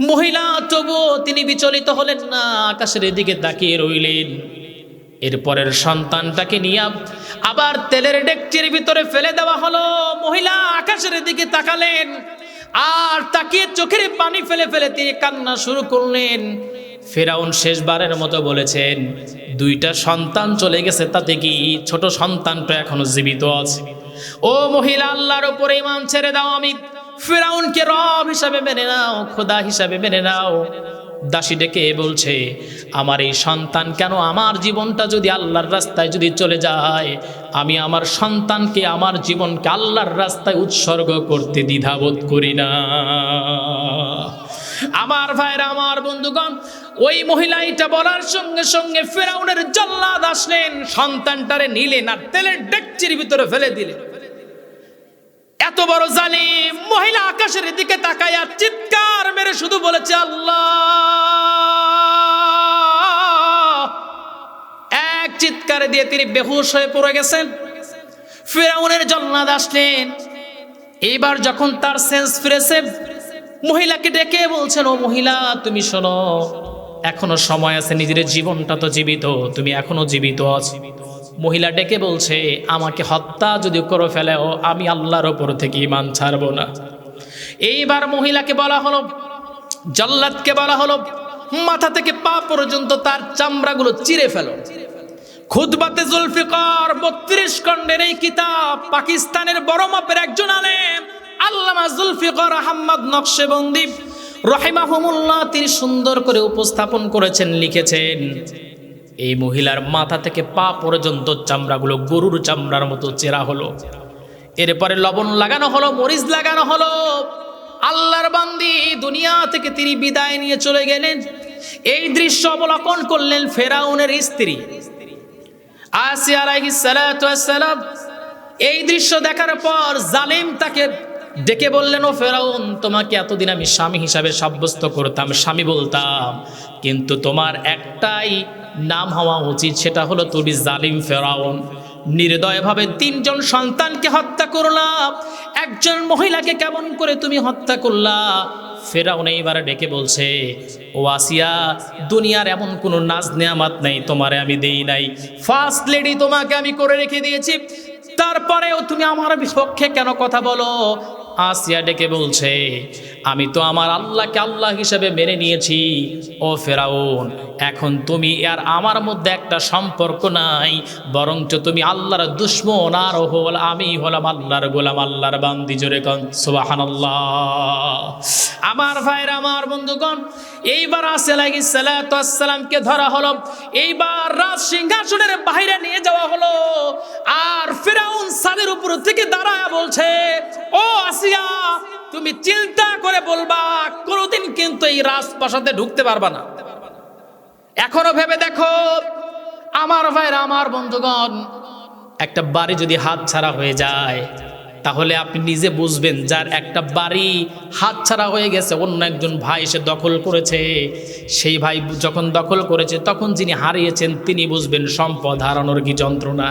মহিলা তবুও তিনি বিচলিত হলেন না, আকাশের দিকে তাকিয়ে রইলেন। এরপরের সন্তানটাকে নিয়ে আবার তেলের ডেকচির ভিতরে ফেলে দেওয়া হলো। মহিলা আকাশের দিকে তাকালেন, আর তাকিয়ে চোখের পানি ফেলে ফেলে তিনি কান্না শুরু করলেন। ফেরাউন শেষবারের মতো বলেছেন, 2টা সন্তান চলে গেছে, তাতে কি ছোট সন্তানটা এখনো জীবিত আছে? ও মহিলা, আল্লাহর উপরে ঈমান ছেড়ে দাও, আমি ফিরাউনকে রব হিসাবে মেনে নাও, খোদা হিসাবে মেনে নাও। দাসী ডেকে বলছে, আমার এই সন্তান কেন, আমার জীবনটা যদি আল্লাহর রাস্তায় যদি চলে যায়, আমি আমার সন্তানকে, আমার জীবনকে আল্লাহর রাস্তায় উৎসর্গ করতে দ্বিধাবোধ করি না। আমার ভাইরা, আমার বন্ধুগণ, ওই মহিলা এটা বলার সঙ্গে সঙ্গে ফিরাউনের জল্লাদ আসলেন, সন্তানটারে নিলেন আর তেলের ডেকচির ভিতরে ফেলে দিলেন। এত বড় জালিম মহিলা আকাশের দিকে তাকায়া চিৎকার মেরে শুধু বলেছে আল্লাহ। এক চিৎকারে দিয়ে তিনি বেহুশ হয়ে পড়ে গেছেন। ফিরাউনের জল্লাদ আসলেন। এইবার যখন তার সেন্স ফিরেছে, মহিলাকে ডেকে বলছেন, ও মহিলা, তুমি শোনো, এখনো সময় আছে, নিজের জীবনটা তো জীবিত, তুমি এখনো জীবিত আছো। মহিলা ডেকে বলছে, আমাকে হত্যা যদি করে ফেলেও আমি আল্লাহর ওপর থেকে ঈমান ছাড়বো না। এইবার মহিলাকে বলা হলো, জল্লাদকে বলা হলো, মাথা থেকে পা পর্যন্ত তার চামড়াগুলো চিরে ফেলো। খুতবাতে জুলফিকার 32 খণ্ডের এই কিতাব পাকিস্তানের বড় মাপের একজন আলেম আল্লামা জুলফিকার আহমদ নকশবন্দি রাহিমাহুমুল্লাহ তিনি সুন্দর করে উপস্থাপন করেছেন, লিখেছেন, এই মহিলার মাথা থেকে পা পর্যন্ত চামড়াগুলো গরুর চামড়ার মতো চেরা হলো। এরপরে লবণ লাগানো হলো, মরিচ লাগানো হলো। আল্লাহর বান্দি দুনিয়া থেকে তিনি বিদায় নিয়ে চলে গেলেন। এই দৃশ্য অবলোকন করলেন ফেরাউনের স্ত্রী আসিয়া আলাইহিস সালাতু ওয়াস সালাম। এই দৃশ্য দেখার পর জালিম তাকে ডেকে বললেন, ও ফেরাউন, তোমাকে এতদিন আমি স্বামী হিসাবে সাব্যস্ত করতাম, স্বামী বলতাম, কিন্তু তোমার একটাই নাম হওয়া উচিত, সেটা হলো তুমি জালিম ফেরাউন। নির্দয়ভাবে 3 জন সন্তানকে হত্যা করলা, একজন মহিলাকে কেমন করে তুমি হত্যা করলা? ফেরাউন এইবার ডেকে বলছে, ও আসিয়া, দুনিয়ার এমন কোনো নাজ নেয়ামত নাই তোমারে আমি দেই নাই, ফার্স্ট লেডি তোমাকে আমি করে রেখে দিয়েছি, তারপরেও তুমি আমার বিপক্ষে কেন কথা বলো? আসিয়া ডেকে বলছে, আমি তো আমার আল্লাহকে আল্লাহ হিসেবে মেনে নিয়েছি। ও ফেরাউন, এখন তুমি আর আমার মধ্যে একটা সম্পর্ক নাই, বরঞ্চ তুমি আল্লাহর দুশমন, আর আমি হলাম আল্লাহর গোলাম, আল্লাহর বান্দি। জোরে কোন সুবহানাল্লাহ। আমার ভাইরা, আমার বন্ধুগণ, এইবার আসিয়া আলাইহিস সালাতু ওয়াস সালামকে ধরা হলো, এইবার রাজ সিংহাসনের বাইরে নিয়ে যাওয়া হলো। আর ফিরাউন ছাদের উপর থেকে দাঁড়ায় বলছে, ও আসিয়া, তুমি চিন্তা করে বলবা, কোনোদিন কিন্তু এই রাজপ্রাসাদে ঢুকতে পারবা না। এখনো ভেবে দেখো আমার ভাইরা, আমার বন্ধুগণ, একটা বাড়ি যদি হাতছাড়া হয়ে যায়, তাহলে আপনি নিজে বুঝবেন, যার একটা বাড়ি হাতছাড়া হয়ে গেছে, অন্য একজন ভাই এসে দখল করেছে, সেই ভাই যখন দখল করেছে, তখন যিনি হারিয়েছেন তিনি বুঝবেন সম্পদ হারানোর কি যন্ত্রণা।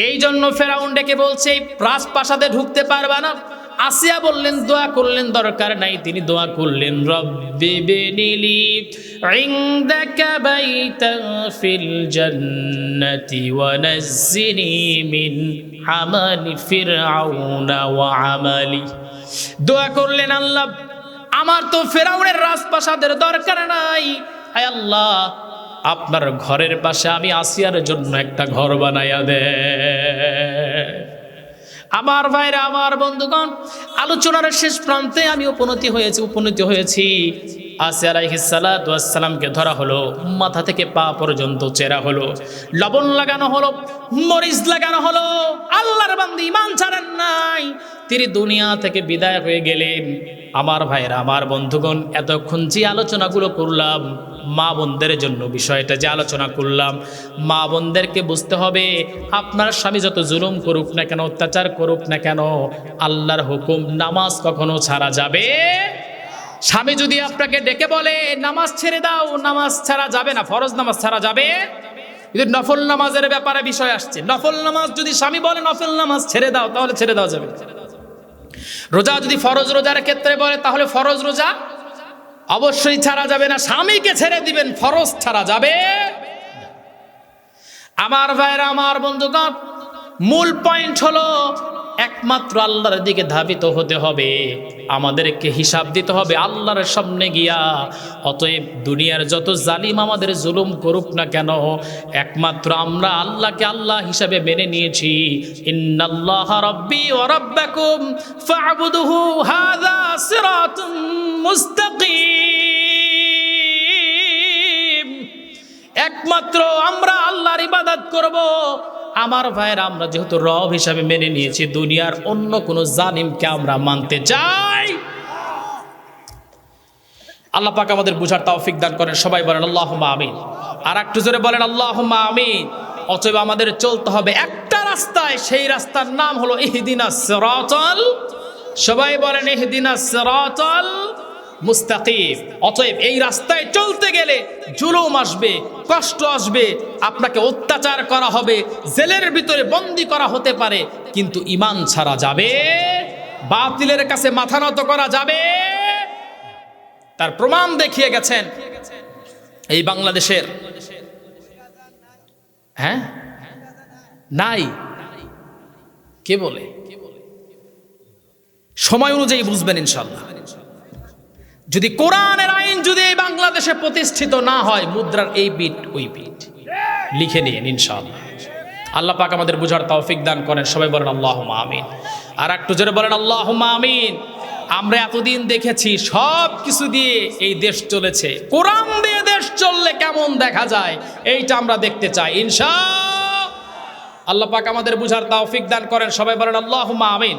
এই জন্য ফেরাউন ডেকে বলছে, রাজপ্রাসাদে ঢুকতে পারবা না। আসিয়া বললেন, দোয়া করলেন, দরকার নাই। তিনি দোয়া করলেন, রব্বি বিনিলি ইনদাকা বাইতান ফিল জান্নাতি ওয়া নাজ্জিনি মিন আমালি ফিরআউনা ওয়া আমালি। দোয়া করলেন, আল্লাহ, আমার তো ফেরাউনের রাজপ্রাসাদের দরকার নাই, হায় আল্লাহ, আপনার ঘরের পাশে আমি আসিয়ার জন্য একটা ঘর বানাইয়া দে। আমার ভাইরা, আমার বন্ধুগণ, আলোচনার শেষ প্রান্তে আমি উপনীত হয়েছি। আসিয়া আলাইহিস সালাতু ওয়াস সালামকে ধরা হলো, মাথা থেকে পা পর্যন্ত চেরা হলো, লবণ লাগানো হলো, মরিচ লাগানো হলো। আল্লাহর বান্দী ঈমান ছাড়েন নাই, তিনি দুনিয়া থেকে বিদায় হয়ে গেলেন। আমার ভাইরা, আমার বন্ধুগণ, এতক্ষণ যে আলোচনাগুলো করলাম, মা বোনদের জন্য বিষয়টা যে আলোচনা করলাম, মা বোনদেরকে বুঝতে হবে, আপনার স্বামী যত জুলুম করুক না কেন, অত্যাচার করুক না কেন, আল্লাহর হুকুম নামাজ কখনো ছাড়া যাবে। স্বামী যদি আপনাকে ডেকে বলে নামাজ ছেড়ে দাও, নামাজ ছাড়া যাবে না, ফরজ নামাজ ছাড়া যাবে। কিন্তু নফল নামাজের ব্যাপারে বিষয় আসছে, নফল নামাজ যদি স্বামী বলে নফল নামাজ ছেড়ে দাও, তাহলে ছেড়ে দেওয়া যাবে। রোজা যদি ফরজ রোজার ক্ষেত্রে বলে, তাহলে ফরজ রোজা অবশ্যই ছাড়া যাবে না, স্বামীকে ছেড়ে দিবেন, ফরজ ছাড়া যাবে। আমার ভাইরা, আমার বন্ধুগণ, মূল পয়েন্ট হলো একমাত্র আল্লাহর দিকে ধাবিত হতে হবে, আমাদেরকে হিসাব দিতে হবে আল্লাহর সামনে গিয়া। অতএব দুনিয়ার যত জালিম আমাদের জুলুম করুক না কেন, একমাত্র আমরা আল্লাহকে আল্লাহ হিসাবে মেনে নিয়েছি। ইন্নাল্লাহা রাব্বি ওয়া রাব্বাকুম ফা'বুদুহু হাযা সিরাতুম মুস্তাকিম। একমাত্র আমরা আল্লাহর ইবাদত করব। আমার ভাইয়েরা, আমরা যেহেতু রব হিসাবে মেনে নিয়েছি, দুনিয়ার অন্য কোন জালিমকে আমরা মানতে চাই। আল্লাহ পাক আমাদের বুঝার তৌফিক দান করেন। সবাই বলেন আল্লাহুম্মা আমিন। আর একটু জোরে বলেন আল্লাহুম্মা আমিন। অতএব আমাদের চলতে হবে একটা রাস্তায়, সেই রাস্তার নাম হলো ইহদিনাস সিরাতাল, সবাই বলেন ইহদিনাস সিরাতাল মুস্তাকিম। অতএব এই রাস্তায় চলতে গেলে জুলুম আসবে, কষ্ট আসবে, আপনাকে অত্যাচার করা হবে, জেলের ভিতরে বন্দী করা হতে পারে, কিন্তু ঈমান ছাড়া যাবে, বাতিলের কাছে মাথা নত করা যাবে। তার প্রমাণ দেখিয়ে গেছেন এই বাংলাদেশের। হ্যাঁ, নাই, কে বলে? সময় অনুযায়ী বুঝবেন ইনশাআল্লাহ। যদি কোরআনের আইন যদি এই বাংলাদেশে প্রতিষ্ঠিত না হয়, মুদ্রার এই বিট ওই বিট লিখে নিন ইনশাআল্লাহ। আল্লাহ পাক আমাদের বুঝার তৌফিক দান করেন। সবাই বলেন আল্লাহুম্মা আমিন। আর একটু জোরে বলেন আল্লাহুম্মা আমিন। আমরা এতদিন দেখেছি সব কিছু দিয়ে এই দেশ চলেছে, কোরআন দিয়ে দেশ চললে কেমন দেখা যায় এইটা আমরা দেখতে চাই ইনশাআল্লাহ। আল্লাহ পাক আমাদের বুঝার তৌফিক দান করেন। সবাই বলেন আল্লাহুম্মা আমিন।